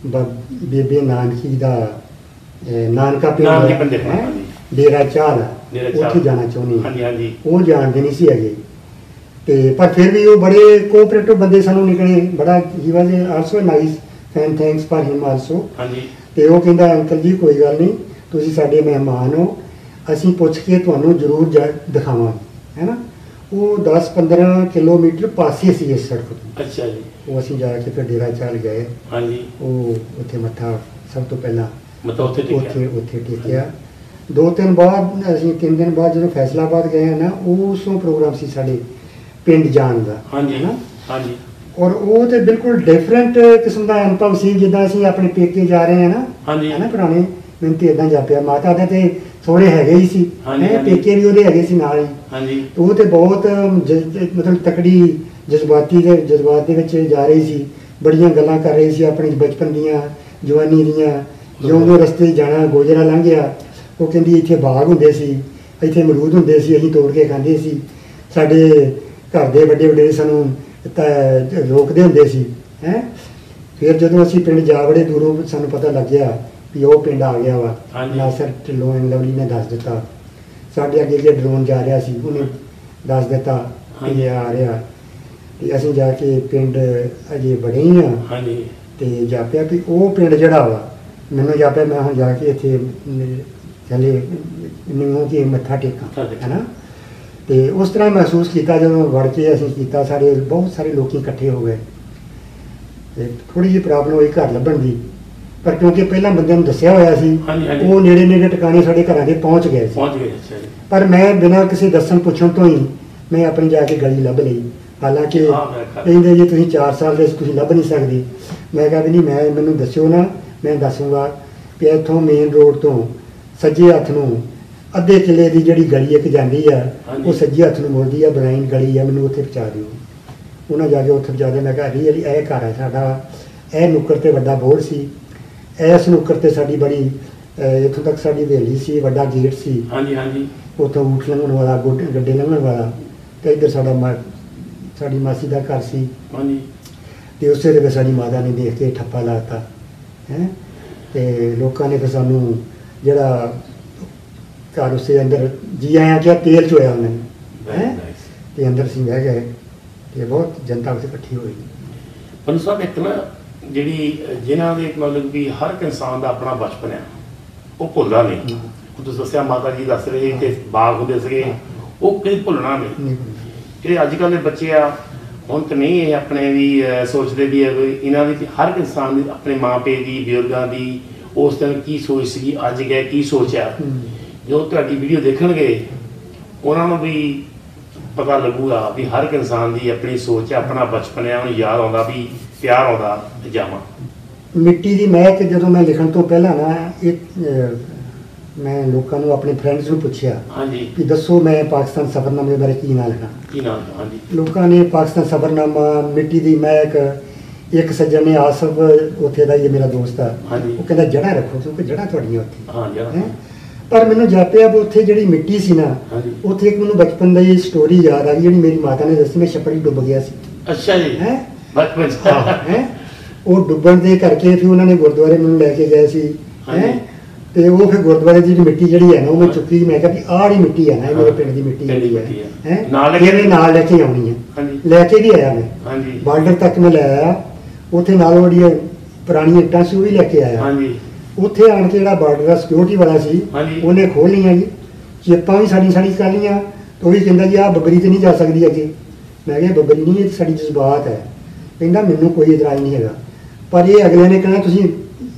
ਬੇਬੇ ਨਾਨਕੀ ਦਾ ਨਾਨਕਾ ਨਾਨਕੇ ਪਿੰਡ ਪਿੰਡ ਹੈ, ਹਾਂਜੀ। ਡੇਰਾ ਚਾਲ ਆ, ਡੇਰਾ ਚਾਲ। ਉੱਥੇ ਜਾਣਾ ਚਾਹੁੰਦੀ ਹਾਂ। ਹਾਂਜੀ ਹਾਂਜੀ ਉਹ ਜਾਣਦੇ ਨਹੀਂ ਸੀ ਹੈਗੇ, ਤੇ ਪਰ ਫਿਰ ਵੀ ਉਹ ਬੜੇ ਕੋਆਪਰੇਟਿਵ ਬੰਦੇ ਸਾਨੂੰ ਨਿਕਲੇ, ਬੜਾ ਹੀ ਵਾਜ also nice and thanks for him also. ਹਾਂਜੀ ਤੇ ਉਹ ਕਹਿੰਦਾ ਅੰਕਲ ਜੀ ਕੋਈ ਗੱਲ ਨਹੀਂ, ਤੁਸੀਂ ਸਾਡੇ ਮਹਿਮਾਨ ਹੋ, ਅਸੀਂ ਪੁੱਛ ਕੇ ਤੁਹਾਨੂੰ ਜ਼ਰੂਰ ਦਿਖਾਵਾਂਗੇ, ਹੈ ਨਾ। ਉਹ 10-15 ਕਿਲੋਮੀਟਰ ਪਾਸੇ ਸੀ ਇਸ ਸੜਕ ਤੋਂ। ਅੱਛਾ ਜੀ। ਉਹ ਅਸੀਂ ਜਾ ਕੇ ਫਿਰ ਡੇਰਾ ਚਾਲ ਗਏ। ਹਾਂਜੀ, ਉਹ ਉੱਥੇ ਮੱਥਾ ਸਭ ਤੋਂ ਪਹਿਲਾਂ ਮਤਲਬ ਉੱਥੇ ਟਿਕਿਆ। ਉੱਥੇ ਟੇਕਿਆ। 2-3 ਬਾਅਦ ਅਸੀਂ 3 ਦਿਨ ਬਾਅਦ ਜਦੋਂ ਫੈਸਲਾਬਾਦ ਗਏ ਨਾ, ਉਸੋਂ ਪ੍ਰੋਗਰਾਮ ਸੀ ਸਾਡੇ ਪਿੰਡ ਜਾਣ ਦਾ। ਹਾਂਜੀ ਹੈ ਨਾ। ਹਾਂਜੀ ਔਰ ਉਹ ਤੇ ਬਿਲਕੁਲ ਡਿਫਰੈਂਟ ਕਿਸਮ ਦਾ ਅਨੁਭਵ ਸੀ, ਜਿੱਦਾਂ ਅਸੀਂ ਆਪਣੇ ਪੇਕੇ ਜਾ ਰਹੇ ਹਾਂ ਨਾ, ਹਾਂਜੀ ਹੈ ਨਾ ਪੁਰਾਣੇ। ਮੈਨੂੰ ਤੇ ਇਦਾਂ ਜਾਪਿਆ, ਮਾਤਾ ਦੇ ਤੇ ਸਹੁਰੇ ਹੈਗੇ ਹੀ ਸੀ, ਹਾਂਜੀ, ਹੈਂ, ਹਾਂਜੀ। ਪੇਕੇ ਵੀ ਉਹਦੇ ਹੈਗੇ ਸੀ ਨਾਲ ਹੀ। ਹਾਂਜੀ ਤੇ ਉਹ ਤੇ ਬਹੁਤ ਮਤਲਬ ਤਕੜੀ ਜਜ਼ਬਾਤ ਦੇ ਵਿੱਚ ਜਾ ਰਹੀ ਸੀ, ਬੜੀਆਂ ਗੱਲਾਂ ਕਰ ਰਹੀ ਸੀ ਆਪਣੀ ਬਚਪਨ ਦੀਆਂ, ਜਵਾਨੀ ਦੀਆਂ, ਜਿਉਂ ਰਸਤੇ 'ਚ ਜਾਣਾ ਗੋਜਰਾ ਲੰਘਿਆ। ਉਹ ਕਹਿੰਦੀ ਇੱਥੇ ਬਾਗ ਹੁੰਦੇ ਸੀ, ਇੱਥੇ ਅਮਰੂਦ ਹੁੰਦੇ ਸੀ, ਅਸੀਂ ਤੋੜ ਕੇ ਖਾਂਦੇ ਸੀ, ਸਾਡੇ ਘਰ ਦੇ ਵੱਡੇ ਵੱਡੇ ਸਾਨੂੰ ਰੋਕਦੇ ਹੁੰਦੇ ਸੀ, ਹੈਂ। ਫਿਰ ਜਦੋਂ ਅਸੀਂ ਪਿੰਡ ਜਾ ਵੜੇ, ਦੂਰੋਂ ਸਾਨੂੰ ਪਤਾ ਲੱਗਿਆ ਵੀ ਉਹ ਪਿੰਡ ਆ ਗਿਆ ਵਾ। ਹਾਂਜੀ। ਨਾਸਰ ਢਿੱਲੋਂ ਐਂਡ ਲਵਲੀ ਨੇ ਦੱਸ ਦਿੱਤਾ, ਸਾਡੇ ਅੱਗੇ ਜੇ ਡਰੋਨ ਜਾ ਰਿਹਾ ਸੀ ਉਹਨੇ ਦੱਸ ਦਿੱਤਾ ਕਿ ਇਹ ਆ ਰਿਹਾ। ਤੇ ਅਸੀਂ ਜਾ ਕੇ ਪਿੰਡ ਅਜੇ ਬੜੇ ਹੀ ਆ, ਹਾਂਜੀ ਤੇ ਜਾਪਿਆ ਵੀ ਉਹ ਪਿੰਡ ਜਿਹੜਾ ਵਾ, ਮੈਨੂੰ ਜਾਪਿਆ ਮੈਂ ਹੁਣ ਜਾ ਕੇ ਇੱਥੇ ਚਲੇ ਨਿੰਮੋਂ ਕੇ ਮੱਥਾ ਟੇਕਾਂ, ਹੈ ਨਾ। ਤੇ ਉਸ ਤਰ੍ਹਾਂ ਮਹਿਸੂਸ ਕੀਤਾ ਜਦੋਂ ਵੜ ਕੇ ਅਸੀਂ ਕੀਤਾ, ਸਾਡੇ ਬਹੁਤ ਸਾਰੇ ਲੋਕੀ ਇਕੱਠੇ ਹੋ ਗਏ। ਤੇ ਥੋੜੀ ਜਿਹੀ ਪ੍ਰੋਬਲਮ ਹੋਈ ਘਰ ਲੱਭਣ ਦੀ, ਪਰ ਕਿਉਂਕਿ ਪਹਿਲਾਂ ਬੰਦਿਆਂ ਨੂੰ ਦੱਸਿਆ ਹੋਇਆ ਸੀ, ਹਾਂਜੀ, ਹਾਂਜੀ। ਉਹ ਨੇੜੇ ਨੇੜੇ ਟਿਕਾਣੇ ਸਾਡੇ ਘਰਾਂ ਦੇ ਪਹੁੰਚ ਗਏ ਸੀ। ਪਹੁੰਚ ਗਏ। ਅੱਛਾ ਜੀ। ਪਰ ਮੈਂ ਬਿਨਾਂ ਕਿਸੇ ਦੱਸਣ ਪੁੱਛਣ ਤੋਂ ਹੀ ਮੈਂ ਆਪਣੀ ਜਾ ਕੇ ਗਲੀ ਲੱਭ ਲਈ। ਹਾਲਾਂਕਿ ਹਾਂ, ਮੈਂ ਕਰ- ਕਹਿੰਦੇ ਜੇ ਤੁਸੀਂ 4 ਸਾਲ ਦੇ ਤੁਸੀਂ ਲੱਭ ਨਹੀਂ ਸਕਦੇ। ਮੈਂ ਕਿਹਾ ਵੀ ਨਹੀਂ, ਮੈਨੂੰ ਦੱਸਿਓ ਨਾ, ਮੈਂ ਦੱਸੂਗਾ ਕਿ ਇੱਥੋਂ ਮੇਨ ਰੋਡ ਤੋਂ ਸੱਜੇ ਹੱਥ ਨੂੰ ਅੱਧੇ ਕਿੱਲੇ ਦੀ ਜਿਹੜੀ ਗਲੀ ਇੱਕ ਜਾਂਦੀ ਆ, ਹਾਂਜੀ। ਉਹ ਸੱਜੇ ਹੱਥ ਨੂੰ ਮੁੜਦੀ ਆ, ਬਰਾਈਨ ਗਲੀ ਆ, ਮੈਨੂੰ ਉੱਥੇ ਪਹੁੰਚਾ ਦਿਓ। ਉਹਨਾਂ ਜਾ ਕੇ ਉੱਥੇ ਪਹੁੰਚਾ ਦਿਆ। ਮੈਂ ਕਿਹਾ ਰੀਅਲੀ ਇਹ ਘਰ ਹੈ ਸਾਡਾ, ਇਹ ਨੁੱਕਰ ਤੇ ਵੱਡਾ ਬੋਰਡ ਸੀ, ਇਸ ਨੁੱਕਰ ਤੇ ਸਾਡੀ ਬੜੀ ਇੱਥੋਂ ਤੱਕ ਸਾਡੀ ਹਵੇਲੀ ਸੀ, ਵੱਡਾ ਗੇਟ ਸੀ, ਹਾਂਜੀ ਹਾਂਜੀ ਉੱਥੋਂ ਊਠ ਲੰਘਣ ਵਾਲਾ, ਗੱਡੇ ਲੰਘਣ ਵਾਲਾ, ਤੇ ਇੱਧਰ ਸਾਡੀ ਮਾਸੀ ਦਾ ਘਰ ਸੀ। ਹਾਂਜੀ ਤੇ ਉਸੇ ਵੇਲੇ ਸਾਡੀ ਮਾਤਾ ਨੇ ਦੇਖ ਕੇ ਠੱਪਾ ਲਾਤਾ, ਹੈ। ਤੇ ਲੋਕਾਂ ਨੇ ਫਿਰ ਸਾਨੂੰ ਜਿਹੜਾ ਘਰ ਉਸੇ ਅੰਦਰ ਜੀ ਆਇਆ ਕਿ ਤੇਲ ਚੋਇਆ ਉਹਨਾਂ ਨੇ, Very ਹੈ। nice। ਤੇ ਅੰਦਰ ਅਸੀਂ ਬਹਿ ਗਏ ਤੇ ਬਹੁਤ ਜਨਤਾ ਉੱਥੇ ਇਕੱਠੀ ਹੋਈ। ਪੰਨੂ ਸਾਹਿਬ, ਇੱਕ ਨਾ ਜਿਹੜੀ ਜਿਨ੍ਹਾਂ ਦੇ ਮਤਲਬ ਵੀ ਹਰ ਇੱਕ ਇਨਸਾਨ ਦਾ ਆਪਣਾ ਬਚਪਨ ਆ, ਉਹ ਭੁੱਲਦਾ ਨਹੀਂ। ਉਹ ਤੁਸੀਂ ਦੱਸਿਆ, ਮਾਤਾ ਜੀ ਦੱਸ ਰਹੇ ਕਿ ਬਾਗ ਹੁੰਦੇ ਸੀਗੇ, ਉਹ ਕਦੇ ਭੁੱਲਣਾ ਨਹੀਂ। ਜਿਹੜੇ ਅੱਜ ਕੱਲ੍ਹ ਦੇ ਬੱਚੇ ਆ, ਹੁਣ ਤਾਂ ਨਹੀਂ ਇਹ ਆਪਣੇ ਵੀ ਸੋਚਦੇ ਵੀ ਇਹਨਾਂ ਦੀ ਹਰ ਇੱਕ ਇਨਸਾਨ ਦੀ ਆਪਣੇ ਮਾਂ ਪਿਓ ਦੀ, ਬਜ਼ੁਰਗਾਂ ਦੀ ਉਸ ਦਿਨ ਕੀ ਸੋਚ ਸੀਗੀ, ਅੱਜ ਗਏ ਕੀ ਸੋਚਿਆ। ਜੋ ਤੁਹਾਡੀ ਵੀਡੀਓ ਦੇਖਣਗੇ ਉਹਨਾਂ ਨੂੰ ਵੀ ਪਤਾ ਲੱਗੂਗਾ ਵੀ ਹਰ ਇੱਕ ਇਨਸਾਨ ਦੀ ਆਪਣੀ ਸੋਚ ਹੈ, ਆਪਣਾ ਬਚਪਨ ਹੈ, ਉਹਨੂੰ ਯਾਦ ਆਉਂਦਾ ਵੀ ਪਿਆਰ ਆਉਂਦਾ ਜਾਵਾਂ। ਮਿੱਟੀ ਦੀ ਮਹਿਕ ਜਦੋਂ ਮੈਂ ਲਿਖਣ ਤੋਂ ਪਹਿਲਾਂ ਨਾ ਮੈਂ ਲੋਕਾਂ ਨੂੰ ਆਪਣੇ ਫਰੈਂਡਸ ਨੂੰ ਪੁੱਛਿਆ ਹਾਂਜੀ ਕਿ ਦੱਸੋ ਮੈਂ ਪਾਕਿਸਤਾਨ ਸਫ਼ਰਨਾਮੇ ਬਾਰੇ ਕੀ ਨਾਂ ਲਿਖਾਂ। ਕੀ ਨਾਮ? ਹਾਂਜੀ ਲੋਕਾਂ ਨੇ ਪਾਕਿਸਤਾਨ ਸਫ਼ਰਨਾਮਾ, ਮਿੱਟੀ ਦੀ ਮਹਿਕ, ਇੱਕ ਸੱਜਣ ਨੇ ਆਸਫ ਉੱਥੇ ਦਾ ਹੀ ਮੇਰਾ ਦੋਸਤ ਆ, ਹਾਂਜੀ ਉਹ ਕਹਿੰਦਾ ਜੜ੍ਹਾਂ ਰੱਖੋ ਕਿਉਂਕਿ ਜੜ੍ਹਾਂ ਤੁਹਾਡੀਆਂ ਉੱਥੇ ਹਾਂ ਜਰਾ ਹੈਂ। ਪਰ ਮੈਨੂੰ ਜਾਪਿਆ ਵੀ ਉੱਥੇ ਜਿਹੜੀ ਮਿੱਟੀ ਸੀ ਨਾ, ਹਾਂਜੀ ਉੱਥੇ ਇੱਕ ਮੈਨੂੰ ਬਚਪਨ ਦੀ ਇਹ ਸਟੋਰੀ ਯਾਦ ਆ ਗਈ ਜਿਹੜੀ ਮੇਰੀ ਮਾਤਾ ਨੇ ਦੱਸੀ। ਮੈਂ ਛੱਪੜੀ ਡੁੱਬ ਗਿਆ ਸੀ ਅੱਛਾ ਜੀ ਹੈ ਬਚਪਨ ਚ ਹੈ। ਉਹ ਡੁੱਬਣ ਦੇ ਕਰਕੇ ਫਿਰ ਉਹਨਾਂ ਨੇ ਗੁਰਦੁਆਰੇ ਮੈਨੂੰ ਲੈ ਕੇ ਗਏ ਸੀ ਹਾਂਜੀ। ਹੈ। ਤੇ ਉਹ ਫਿਰ ਗੁਰਦੁਆਰੇ ਦੀ ਮਿੱਟੀ ਜਿਹੜੀ ਹੈ ਨਾ ਉਹ ਮੈਂ ਚੁੱਕੀ। ਮੈਂ ਕਿਹਾ ਵੀ ਆਹ ਜਿਹੜੀ ਮਿੱਟੀ ਹੈ ਨਾ ਇਹ ਮੇਰੇ ਪਿੰਡ ਦੀ ਮਿੱਟੀ ਪਿੰਡ ਦੀ ਹੈਗੀ ਮਿੱਟੀ ਹੈ। ਹੈ ਨਾਲ ਲੈ ਨਾਲ ਕੇ- ਨਾਲ ਲੈ ਕੇ ਆਉਣੀ ਹੈ। ਹਾਂਜੀ ਲੈ ਕੇ ਵੀ ਆਇਆ ਮੈਂ, ਹਾਂਜੀ ਬਾਰਡਰ ਤੱਕ ਮੈਂ ਲੈ ਆਇਆ। ਉੱਥੇ ਨਾਲ ਜਿਹੜੀਆਂ ਪੁਰਾਣੀਆਂ ਇੱਟਾਂ ਸੀ ਉਹ ਵੀ ਲੈ ਕੇ ਆਇਆ। ਹਾਂਜੀ ਉੱਥੇ ਆਣ ਕੇ ਜਿਹੜਾ ਬਾਰਡਰ ਦਾ ਸਿਕਿਉਰਿਟੀ ਵਾਲਾ ਸੀ ਹਾਂਜੀ ਉਹਨੇ ਖੋਲ ਲਈਆਂ ਜੀ, ਚੇਪਾਂ ਵੀ ਸਾਡੀ ਕਰ ਲਈਆਂ। ਤੇ ਉਹ ਵੀ ਕਹਿੰਦਾ ਜੀ ਆਹ ਬੱਬਰੀ ਤੇ ਨਹੀਂ ਜਾ ਸਕਦੀ ਅੱਗੇ। ਮੈਂ ਕਿਹਾ ਬੱਬਰੀ ਨਹੀਂ, ਇਹ ਸਾਡੀ ਜਜ਼ਬਾਤ ਹੈ। ਕਹਿੰਦਾ ਮੈਨੂੰ ਕੋਈ ਇਤਰਾਜ਼ ਨਹੀਂ ਹੈਗਾ, ਪਰ ਇਹ ਅਗਲੇ ਨੇ ਕਹਿਣਾ ਤੁਸੀਂ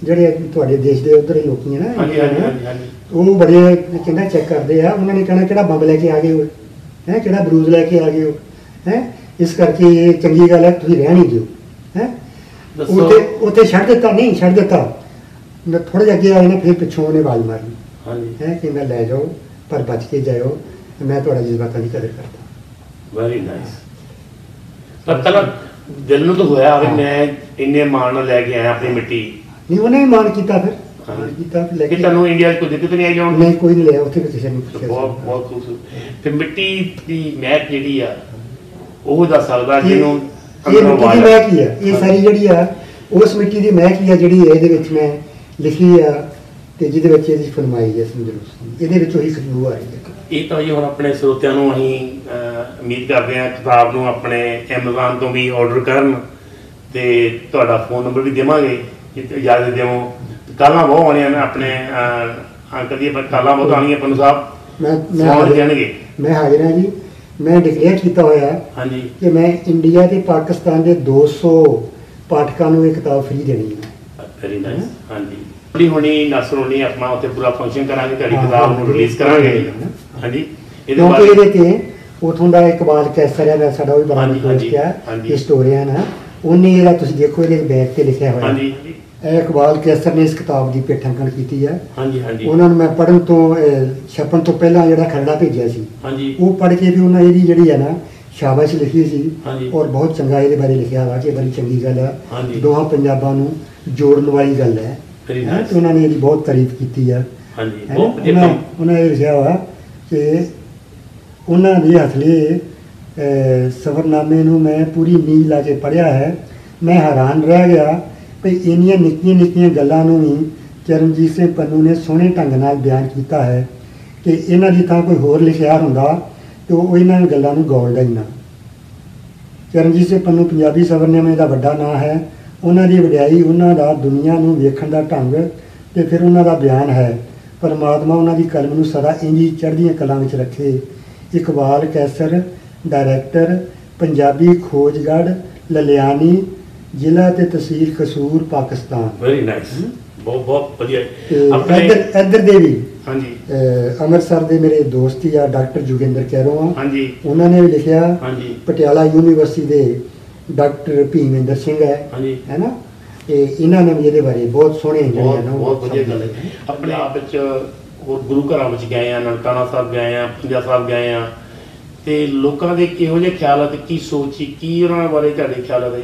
ਜਿਹੜੇ ਤੁਹਾਡੇ ਦੇਸ਼ ਦੇ ਉਧਰ ਲੋਕੀ ਹੈ ਨਾ ਹਾਂਜੀ ਹਾਂਜੀ ਹਾਂਜੀ ਉਹ ਬੜੇ ਕਹਿੰਦਾ ਚੈੱਕ ਕਰਦੇ ਆ। ਉਹਨਾਂ ਨੇ ਕਹਿਣਾ ਕਿਹੜਾ ਬੰਬ ਲੈ ਕੇ ਆ ਗਏ ਹੋ ਹੈ, ਕਿਹੜਾ ਬਰੂਦ ਲੈ ਕੇ ਆ ਗਏ ਹੋ ਹੈ। ਇਸ ਕਰਕੇ ਇਹ ਚੰਗੀ ਗੱਲ ਹੈ ਤੁਸੀਂ ਰਹਿਣ ਹੀ ਦਿਓ ਹੈ। ਦੱਸੋ ਉੱਥੇ ਛੱਡ ਦਿੱਤਾ, ਨਹੀਂ ਛੱਡ ਦਿੱਤਾ। ਮੈਂ ਥੋੜ੍ਹਾ ਜਿਹਾ ਅੱਗੇ ਆਏ ਨਾ ਫਿਰ ਪਿੱਛੋਂ ਉਹਨੇ ਆਵਾਜ਼ ਮਾਰੀ ਹਾਂਜੀ ਹੈ ਕਿ ਮੈਂ ਲੈ ਜਾਓ ਪਰ ਬਚ ਕੇ ਜਾਇਓ, ਮੈਂ ਤੁਹਾਡਾ ਜਜ਼ਬਾਤਾਂ ਦੀ ਕਦਰ ਕਰਦਾ। Very nice. ਪਰ ਪਹਿਲਾਂ ਦਿਲ ਨੂੰ ਤਾਂ ਹੋਇਆ ਵੀ ਹਾਂ। ਮੈਂ ਇੰਨੇ ਮਾਣ ਨਾਲ ਲੈ ਕੇ ਆਇਆ ਆਪਣੀ ਮਿੱਟੀ। ਨਹੀਂ ਉਹਨੇ ਵੀ ਮਾਣ ਕੀਤਾ, ਫਿਰ ਹਾਂਜੀ। ਮਾਣ ਕੀਤਾ ਫਿਰ ਲੈ ਕਿ ਕੇ। ਤੁਹਾਨੂੰ ਇੰਡੀਆ 'ਚ ਕੋਈ ਦਿੱਕਤ ਨਹੀਂ ਆਈ ਜਾਣ? ਨਹੀਂ ਕੋਈ ਨਹੀਂ ਲਿਆ ਉੱਥੇ ਕਿਸੇ ਨੇ ਪੁੱਛਿਆ ਸੀ। ਬਹੁਤ ਬਹੁਤ ਖੂਬਸੂਰਤ। ਤੇ ਮਿੱਟੀ ਦੀ ਮਹਿਕ ਜਿਹੜੀ ਆ ਉਹ ਦੱਸ ਸਕਦਾ ਜਿਹਨੂੰ ਇਹ ਅੰਦਰੋਂ ਮਿੱਟੀ ਦੀ ਆਵਾਜ਼ ਮਹਿਕ ਹੀ ਆ। ਇਹ ਸਾਰੀ ਜਿਹੜੀ ਆ ਉਸ ਮਿੱਟੀ ਦੀ ਮਹਿਕ ਹੀ ਆ ਜਿਹੜੀ ਇਹਦੇ ਵਿੱਚ ਮੈਂ ਲਿਖੀ ਆ ਤੇ ਜਿਹਦੇ ਵਿੱਚ ਇਹਦੀ ਫਰਮਾਈ ਹੈ ਸੰਦਰੂਸਤੀ। ਇਹਦੇ ਵਿੱਚ ਉਹੀ ਖੁਸ਼ਬੂ ਆ ਰਹੀ ਹੈ। ਇਹ ਤਾਂ ਜੀ ਹੁਣ ਆਪਣੇ ਸਰੋਤਿਆਂ ਨੂੰ ਅਸੀਂ ਉਮੀਦ ਕਰਦੇ ਹਾਂ ਕਿਤਾਬ ਨੂੰ ਆਪਣੇ Amazon ਤੋਂ ਵੀ ਆਰਡਰ ਕਰਨ ਤੇ ਤੁਹਾਡਾ ਫੋਨ ਨੰਬਰ ਵੀ ਦੇਵਾਂਗੇ ਜੇ ਇਜਾਜ਼ਤ ਦਿਓ। ਕਾਲਾਂ ਬਹੁਤ ਆਉਣੀਆਂ ਨੇ ਆਪਣੇ ਅੰਕਲ ਦੀ ਕਾਲਾਂ ਬਹੁਤ ਆਉਣੀਆਂ ਪੰਨੂ ਸਾਹਿਬ ਫੋਨ ਹਾਜ਼ਰ- ਜਾਣਗੇ। ਮੈਂ ਹਾਜ਼ਰ ਹਾਂ ਜੀ। ਮੈਂ ਡਿਕਲੇਅਰ ਕੀਤਾ ਹੋਇਆ ਹਾਂਜੀ ਕਿ ਮੈਂ ਇੰਡੀਆ ਤੇ ਪਾਕਿਸਤਾਨ ਦੇ 200 ਪਾਠਕਾਂ ਨੂੰ ਇਹ ਕਿਤਾਬ ਫ੍ਰੀ ਦੇਣੀ ਹੈ। Very nice. ਹਾਂਜੀ ਬੜੀ ਹੋਣੀ ਨਸਰ ਹੋਣੀ ਆਪਣਾ ਉੱਥੇ ਪੂਰਾ ਫੰਕਸ਼ਨ ਕਰਾਂਗੇ, ਤੁਹਾਡੀ ਹਾਂ, ਕਿਤਾਬ ਨੂੰ ਹਾਂ, ਰਿਲੀਜ਼ ਕਰਾਂਗੇ। ਹਾਂਜੀ ਇਹਦੇ ਕਿਉਂਕਿ ਬਾਰੇ ਇਹਦੇ ਤੇ ਉਥੋਂ ਦਾ ਇਕਬਾਲ ਕੈਸਰ ਹੈ ਸਾਡਾ, ਉਹ ਵੀ ਬੜਾ ਹਾਂਜੀ, ਦੋਸਤ ਆ, ਹਾਂਜੀ। ਹਿਸਟੋਰੀਅਨ ਆ। ਉਹਨੇ ਇਹਦਾ ਤੁਸੀਂ ਦੇਖੋ ਇਹਦੇ ਬੈਕ ਤੇ ਲਿਖਿਆ ਹੋਇਆ ਹਾਂਜੀ ਇਹ ਇਕਬਾਲ ਕੈਸਰ ਨੇ ਇਸ ਕਿਤਾਬ ਦੀ ਪੇਠਾਂਕਣ ਕੀਤੀ ਹੈ। ਹਾਂਜੀ ਹਾਂਜੀ ਉਹਨਾਂ ਨੂੰ ਮੈਂ ਪੜ੍ਹਨ ਤੋਂ ਛਪਣ ਤੋਂ ਪਹਿਲਾਂ ਜਿਹੜਾ ਖਰੜਾ ਭੇਜਿਆ ਸੀ ਹਾਂਜੀ ਉਹ ਪੜ੍ਹ ਕੇ ਵੀ ਉਹਨਾਂ ਇਹਦੀ ਜਿਹੜੀ ਹੈ ਨਾ ਸ਼ਾਬਾਸ਼ ਲਿਖੀ ਸੀ ਹਾਂਜੀ ਔਰ ਬਹੁਤ ਚੰਗਾ ਇਹਦੇ ਬਾਰੇ ਲਿਖਿਆ ਵਾ ਕਿ ਬੜੀ ਚੰਗੀ ਗੱਲ ਹੈ, ਹਾਂਜੀ ਦੋਹਾਂ ਪੰਜਾਬਾਂ ਨੂੰ ਜੋੜਨ ਵਾਲੀ ਗੱਲ ਹੈ। ਵੈਰੀ ਹੈਂ, ਨਾਈਸ। ਤੇ ਉਹਨਾਂ ਨੇ ਇਹਦੀ ਬਹੁਤ ਤਾਰੀਫ ਕੀਤੀ ਆ। ਹਾਂਜੀ ਹੈਂ, ਬਹੁਤ ਵਧੀਆ ਉਹਨਾਂ ਕੰਮ। ਉਹਨਾਂ ਇਹ ਲਿਖਿਆ ਵਾ ਕਿ ਉਹਨਾਂ ਦੇ ਹਥਲੇ ਸਫ਼ਰਨਾਮੇ ਨੂੰ ਮੈਂ ਪੂਰੀ ਨੀਂਹ ਲਾ ਕੇ ਪੜ੍ਹਿਆ ਹੈ। ਮੈਂ ਹੈਰਾਨ ਰਹਿ ਗਿਆ ਵੀ ਇੰਨੀਆਂ ਨਿੱਕੀਆਂ ਨਿੱਕੀਆਂ ਗੱਲਾਂ ਨੂੰ ਵੀ ਚਰਨਜੀਤ ਸਿੰਘ ਪੰਨੂ ਨੇ ਸੋਹਣੇ ਢੰਗ ਨਾਲ ਬਿਆਨ ਕੀਤਾ ਹੈ ਕਿ ਇਹਨਾਂ ਦੀ ਥਾਂ ਕੋਈ ਹੋਰ ਲਿਖਿਆ ਹੁੰਦਾ ਤੇ ਉਹ ਇਹਨਾਂ ਗੱਲਾਂ ਨੂੰ ਗੌਲਦਾ ਹੀ ਨਾ। ਚਰਨਜੀਤ ਸਿੰਘ ਪੰਨੂ ਪੰਜਾਬੀ ਸਫ਼ਰਨਾਮੇ ਦਾ ਵੱਡਾ ਨਾਂ ਹੈ। ਉਹਨਾਂ ਦੀ ਵਡਿਆਈ ਉਹਨਾਂ ਦਾ ਦੁਨੀਆ ਨੂੰ ਵੇਖਣ ਦਾ ਢੰਗ ਤੇ ਫਿਰ ਉਹਨਾਂ ਦਾ ਬਿਆਨ ਹੈ। ਪਰਮਾਤਮਾ ਉਹਨਾਂ ਦੀ ਕਲਮ ਨੂੰ ਸਦਾ ਇੰਜੀ ਚੜ੍ਹਦੀਆਂ ਕਲਾਂ ਵਿੱਚ ਰੱਖੇ। ਇਕਬਾਲ ਕੈਸਰ, ਡਾਇਰੈਕਟਰ, ਪੰਜਾਬੀ ਖੋਜਗੜ੍ਹ, ਲਲਿਆਣੀ, ਜ਼ਿਲ੍ਹਾ ਤੇ ਤਹਿਸੀਲ ਕਸੂਰ, ਪਾਕਿਸਤਾਨ। Very nice. ਬਹੁਤ ਬਹੁਤ ਵਧੀਆ। ਤੇ ਆਪਣੇ ਇੱਧਰ ਦੇ ਵੀ ਹਾਂਜੀ ਅੰਮ੍ਰਿਤਸਰ ਦੇ ਮੇਰੇ ਦੋਸਤ ਹੀ ਆ, ਡਾਕਟਰ ਜੋਗਿੰਦਰ ਕੈਰੋਂ ਆ, ਹਾਂਜੀ ਉਹਨਾਂ ਨੇ ਵੀ ਲਿਖਿਆ। ਹਾਂਜੀ ਪਟਿਆਲਾ ਯੂਨੀਵਰਸਿਟੀ ਦੇ ਡਾਕਟਰ ਭੀਮਿੰਦਰ ਸਿੰਘ ਹਾਂਜੀ ਹੈ ਨਾ, ਤੇ ਇਹਨਾਂ ਨੇ ਵੀ ਇਹਦੇ ਬਾਰੇ ਬਹੁਤ ਸੋਹਣੇ ਜਿਹੜੇ ਆ ਨਾ ਉਹ ਬਹੁਤ ਵਧੀਆ ਗੱਲ ਹੈ। ਆਪਣੇ ਆਪ ਵਿੱਚ ਹੋਰ ਗੁਰੂ ਘਰਾਂ ਵਿੱਚ ਗਏ ਆ, ਨਨਕਾਣਾ ਸਾਹਿਬ ਗਏ ਆ, ਪੰਜਾ ਸਾਹਿਬ ਗਏ ਆ, ਤੇ ਲੋਕਾਂ ਦੇ ਕਿਹੋ ਜਿਹੇ ਖਿਆਲ ਆ ਤੇ ਕੀ ਸੋਚ ਸੀ, ਕੀ ਉਹਨਾਂ ਬਾਰੇ ਤੁਹਾਡੇ ਖਿਆਲ ਆ ਜੀ?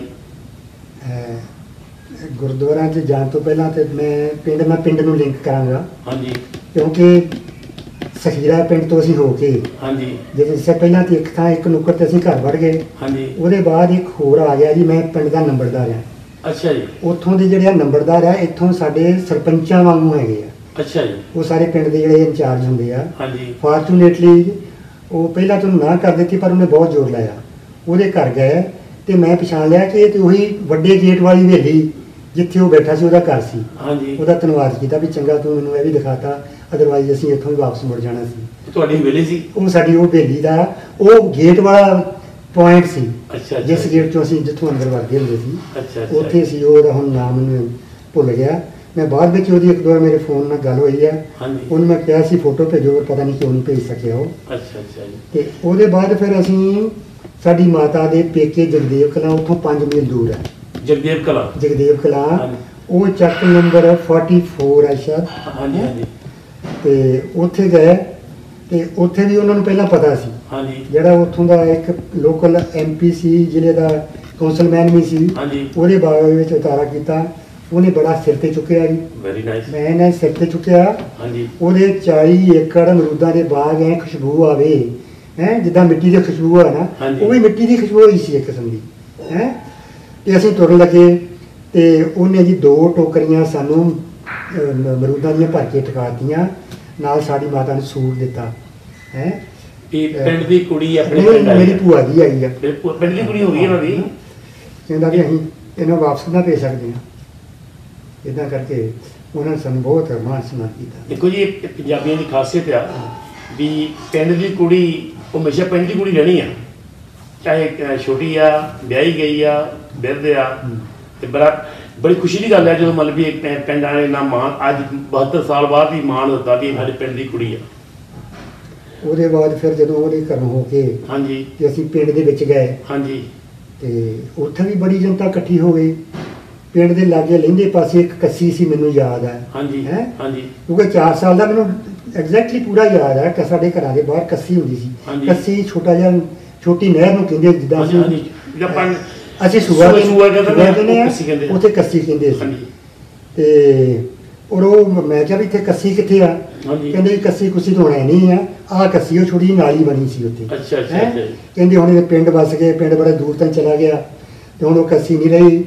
ਗੁਰਦੁਆਰਿਆਂ 'ਚ ਜਾਣ ਤੋਂ ਪਹਿਲਾਂ ਤੇ ਮੈਂ ਪਿੰਡ ਨੂੰ ਲਿੰਕ ਕਰਾਂਗਾ ਹਾਂਜੀ ਕਿਉਂਕਿ ਸਖੀਰਾ ਪਿੰਡ ਤੋਂ ਅਸੀਂ ਹੋ ਕੇ ਹਾਂਜੀ ਜਦੋਂ ਇਸ ਪਹਿਲਾਂ ਤੇ ਇੱਕ ਨੁੱਕਰ ਤੇ ਅਸੀਂ ਘਰ ਵੜ ਗਏ। ਹਾਂਜੀ ਉਹਦੇ ਬਾਅਦ ਇੱਕ ਹੋਰ ਆ ਗਿਆ ਜੀ, ਮੈਂ ਪਿੰਡ ਦਾ ਨੰਬਰਦਾਰ ਹਾਂ। ਅੱਛਾ ਜੀ ਉੱਥੋਂ ਦੇ ਜਿਹੜੇ ਨੰਬਰਦਾਰ ਆ ਇੱਥੋਂ ਸਾਡੇ ਸਰਪੰਚਾਂ ਵਾਂਗੂ ਹੈਗੇ ਆ। ਅੱਛਾ ਜੀ ਉਹ ਸਾਰੇ ਪਿੰਡ ਦੇ ਜਿਹੜੇ ਇੰਚਾਰਜ ਹੁੰਦੇ ਆ। ਹਾਂਜੀ ਫਾਰਚੂਨੇਟਲੀ ਉਹ ਪਹਿਲਾਂ ਤੁਹਾਨੂੰ ਨਾ ਕਰ ਦਿੱਤੀ ਪਰ ਉਹਨੇ ਬਹੁਤ ਜ਼ੋਰ ਲਾਇਆ। ਉਹਦੇ ਘਰ ਗਏ ਤੇ ਮੈਂ ਪਛਾਣ ਲਿਆ ਕਿ ਇਹ ਤੇ ਉਹੀ ਵੱਡੇ ਗੇਟ ਵਾਲੀ ਹਵੇਲੀ ਜਿੱਥੇ ਉਹ ਬੈਠਾ ਸੀ ਉਹਦਾ ਘਰ ਸੀ। ਹਾਂਜੀ ਉਹਦਾ ਧੰਨਵਾਦ ਕੀਤਾ ਵੀ ਚੰਗਾ ਤੂੰ ਮੈਨੂੰ ਇਹ ਵੀ ਦਿਖਾਤਾ, ਅਦਰਵਾਈਜ਼ ਅਸੀਂ ਇੱਥੋਂ ਹੀ ਵਾਪਸ ਮੁੜ ਜਾਣਾ ਸੀ। ਤੁਹਾਡੀ ਹਵੇਲੀ ਸੀ? ਉਹ ਸਾਡੀ ਉਹ ਹਵੇਲੀ ਦਾ ਉਹ ਗੇਟ ਵਾਲਾ ਪੁਆਇੰਟ ਸੀ ਅੱਛਾ ਜਿਸ ਗੇਟ ਤੋਂ ਅਸੀਂ ਜਿੱਥੋਂ ਅੰਦਰ ਵੜਦੇ ਹੁੰਦੇ ਸੀ ਅੱਛਾ ਅੱਛਾ ਉੱਥੇ ਸੀ। ਉਹਦਾ ਹੁਣ ਨਾਮ ਮੈਨੂੰ ਭੁੱਲ ਗਿਆ ਮੈਂ ਬਾਅਦ ਵਿੱਚ ਉਹਦੀ ਇੱਕ ਦੋ ਵਾਰ ਮੇਰੇ ਫੋਨ ਨਾਲ ਗੱਲ ਹੋਈ ਆ। ਹਾਂਜੀ ਉਹਨੂੰ ਮੈਂ ਕਿਹਾ ਸੀ ਫੋਟੋ ਭੇਜੋ, ਪਤਾ ਨਹੀਂ ਕਿਉਂ ਨਹੀਂ ਭੇਜ ਸਕਿਆ ਉਹ। ਅੱਛਾ ਅੱਛਾ ਜੀ। ਤੇ ਉਹਦੇ ਬਾਅਦ ਫਿਰ ਅਸੀਂ ਸਾਡੀ ਮਾਤਾ ਦੇ ਪੇਕੇ ਜਗਦੇਵ ਕਲਾਂ, ਉੱਥੋਂ 5 ਮੀਲ ਦੂਰ ਹੈ ਜਗਦੇਵ ਕਲਾਂ। ਜਗਦੇਵ ਕਲਾਂ, ਹਾਂਜੀ। ਉਹ ਚੱਕ ਨੰਬਰ 44 ਹੈ ਸ਼ਾਇਦ। ਹਾਂਜੀ ਹਾਂਜੀ ਤੇ ਉੱਥੇ ਗਏ ਤੇ ਉੱਥੇ ਵੀ ਉਹਨਾਂ ਨੂੰ ਪਹਿਲਾਂ ਪਤਾ ਸੀ। ਹਾਂਜੀ ਜਿਹੜਾ ਉੱਥੋਂ ਦਾ ਇੱਕ ਲੋਕਲ MP ਸੀ, ਜ਼ਿਲ੍ਹੇ ਦਾ ਕੌਂਸਲਮੈਨ ਵੀ ਸੀ, ਹਾਂਜੀ। ਉਹਦੇ ਬਾਰੇ ਵਿੱਚ ਉਤਾਰਾ ਕੀਤਾ। ਉਹਨੇ ਬੜਾ ਸਿਰ ਤੇ ਚੁੱਕਿਆ ਜੀ। Very nice. ਮੈਂ ਇਹਨਾਂ ਸਿਰ ਤੇ ਚੁੱਕਿਆ। ਹਾਂਜੀ ਉਹਦੇ 40 ਏਕੜ ਅਮਰੂਦਾਂ ਦੇ ਬਾਗ ਐ, ਖੁਸ਼ਬੂ ਆਵੇ ਹੈ ਜਿੱਦਾਂ ਮਿੱਟੀ ਦੀ ਖੁਸ਼ਬੂ ਆ ਨਾ, ਹਾਂਜੀ। ਉਹ ਵੀ ਮਿੱਟੀ ਦੀ ਖੁਸ਼ਬੂ ਹੋਈ ਸੀ ਇੱਕ ਕਿਸਮ ਦੀ ਹੈ। ਤੇ ਅਸੀਂ ਤੁਰਨ ਲੱਗੇ ਤੇ ਉਹਨੇ ਜੀ 2 ਟੋਕਰੀਆਂ ਸਾਨੂੰ ਅਮਰੂਦਾਂ ਦੀਆਂ ਭਰ ਕੇ ਟਿਕਾਤੀਆਂ, ਨਾਲ ਸਾਡੀ ਮਾਤਾ ਨੂੰ ਸੂਟ ਦਿੱਤਾ ਹੈ। ਇਹ ਪਿੰਡ ਦੀ ਕੁੜੀ ਆਪਣੇ ਨਹੀਂ, ਪਿੰਡ ਆਈ ਮੇਰੀ ਹੈ। ਭੂਆ ਜੀ ਆਈ ਆ। ਪਿੰਡ ਦੀ ਕੁੜੀ ਹੋ ਗਈ ਉਹਨਾਂ ਦੀ। ਕਹਿੰਦਾ ਵੀ ਅਸੀਂ ਇਹਨਾਂ ਵਾਪਸ ਨਾ ਭੇਜ ਸਕਦੇ ਹਾਂ। ਇਦਾਂ ਕਰਕੇ ਉਹਨਾਂ ਨੇ ਸਾਨੂੰ ਬਹੁਤ ਮਾਣ ਸਨਮਾਨ ਕੀਤਾ। ਦੇਖੋ ਜੀ, ਇਹ ਪੰਜਾਬੀਆਂ ਦੀ ਖਾਸੀਅਤ ਆ ਵੀ ਪਿੰਡ ਦੀ ਕੁੜੀ ਉਹ ਹਮੇਸ਼ਾ ਪਿੰਡ ਦੀ ਕੁੜੀ ਰਹਿਣੀ ਆ, ਚਾਹੇ ਛੋਟੀ ਆ, ਵਿਆਹੀ ਗਈ ਆ, ਬਿਰਧ ਆ। ਤੇ ਬੜੀ ਖੁਸ਼ੀ ਦੀ ਗੱਲ ਹੈ ਜਦੋਂ ਮਤਲਬ ਵੀ ਇੱਕ ਪਿੰਡ ਵਾਲੇ ਨਾ ਮਾਣ, ਅੱਜ 72 ਸਾਲ ਬਾਅਦ ਵੀ ਮਾਣ ਦਿੱਤਾ ਕਿ ਸਾਡੇ ਪਿੰਡ ਦੀ ਕੁੜੀ ਆ। ਉਹਦੇ ਬਾਅਦ ਫਿਰ ਜਦੋਂ ਉਹਦੇ ਘਰੋਂ ਹੋ ਕੇ ਹਾਂਜੀ ਤੇ ਅਸੀਂ ਪਿੰਡ ਦੇ ਵਿੱਚ ਗਏ ਹਾਂਜੀ ਤੇ ਉੱਥੇ ਵੀ ਬੜੀ ਜਨਤਾ ਇਕੱਠੀ ਹੋ ਗਈ। ਪਿੰਡ ਦੇ ਲਾਗੇ ਲਹਿੰਦੇ ਪਾਸੇ ਇੱਕ ਕੱਸੀ ਸੀ, ਮੈਨੂੰ ਯਾਦ ਹੈ ਹਾਂਜੀ ਹੈ, ਹਾਂਜੀ ਕਿਉਂਕਿ 4 ਸਾਲ ਦਾ ਮੈਨੂੰ ਐਗਜ਼ੈਕਟਲੀ ਪੂਰਾ ਯਾਦ ਹੈ ਕਿ ਸਾਡੇ ਘਰਾਂ ਦੇ ਬਾਹਰ ਕੱਸੀ ਹੁੰਦੀ ਸੀ। ਹਾਂਜੀ। ਕੱਸੀ ਛੋਟਾ ਜਿਹਾ, ਛੋਟੀ ਨਹਿਰ ਨੂੰ ਕਹਿੰਦੇ ਜਿੱਦਾਂ ਹਾਂਜੀ ਹਾਂਜੀ। ਜਿਹੜਾ ਪੰਜ ਅਸੀਂ ਸੂਆ ਸੂਆ ਕਹਿੰਦੇ ਆ, ਕੱਸੀ ਕਹਿੰਦੇ ਆ। ਉੱਥੇ ਕੱਸੀ ਕਹਿੰਦੇ ਸੀ। ਹਾਂਜੀ ਤੇ ਉਹ ਮੈਂ ਕਿਹਾ ਵੀ ਇੱਥੇ ਕੱਸੀ ਕਿੱਥੇ ਆ? ਹਾਂਜੀ। ਕਹਿੰਦੇ ਵੀ ਕੱਸੀ ਕੁਸੀ ਤੋਂ ਹੋਣਾ ਨਹੀਂ ਆ, ਆਹ ਕੱਸੀ ਉਹ ਛੋਟੀ ਜਿਹੀ ਨਾਲੀ ਬਣੀ ਸੀ ਉੱਥੇ। ਅੱਛਾ ਅੱਛਾ ਹੈਂ? ਅੱਛਾ ਜੀ। ਕਹਿੰਦੇ ਹੁਣ ਇਹ ਪਿੰਡ ਵਸ ਗਏ, ਪਿੰਡ ਬੜਾ ਦੂਰ ਤੱਕ ਚਲਾ ਗਿਆ ਤੇ ਹੁਣ ਉਹ ਕੱਸੀ ਨਹੀਂ ਰਹੀ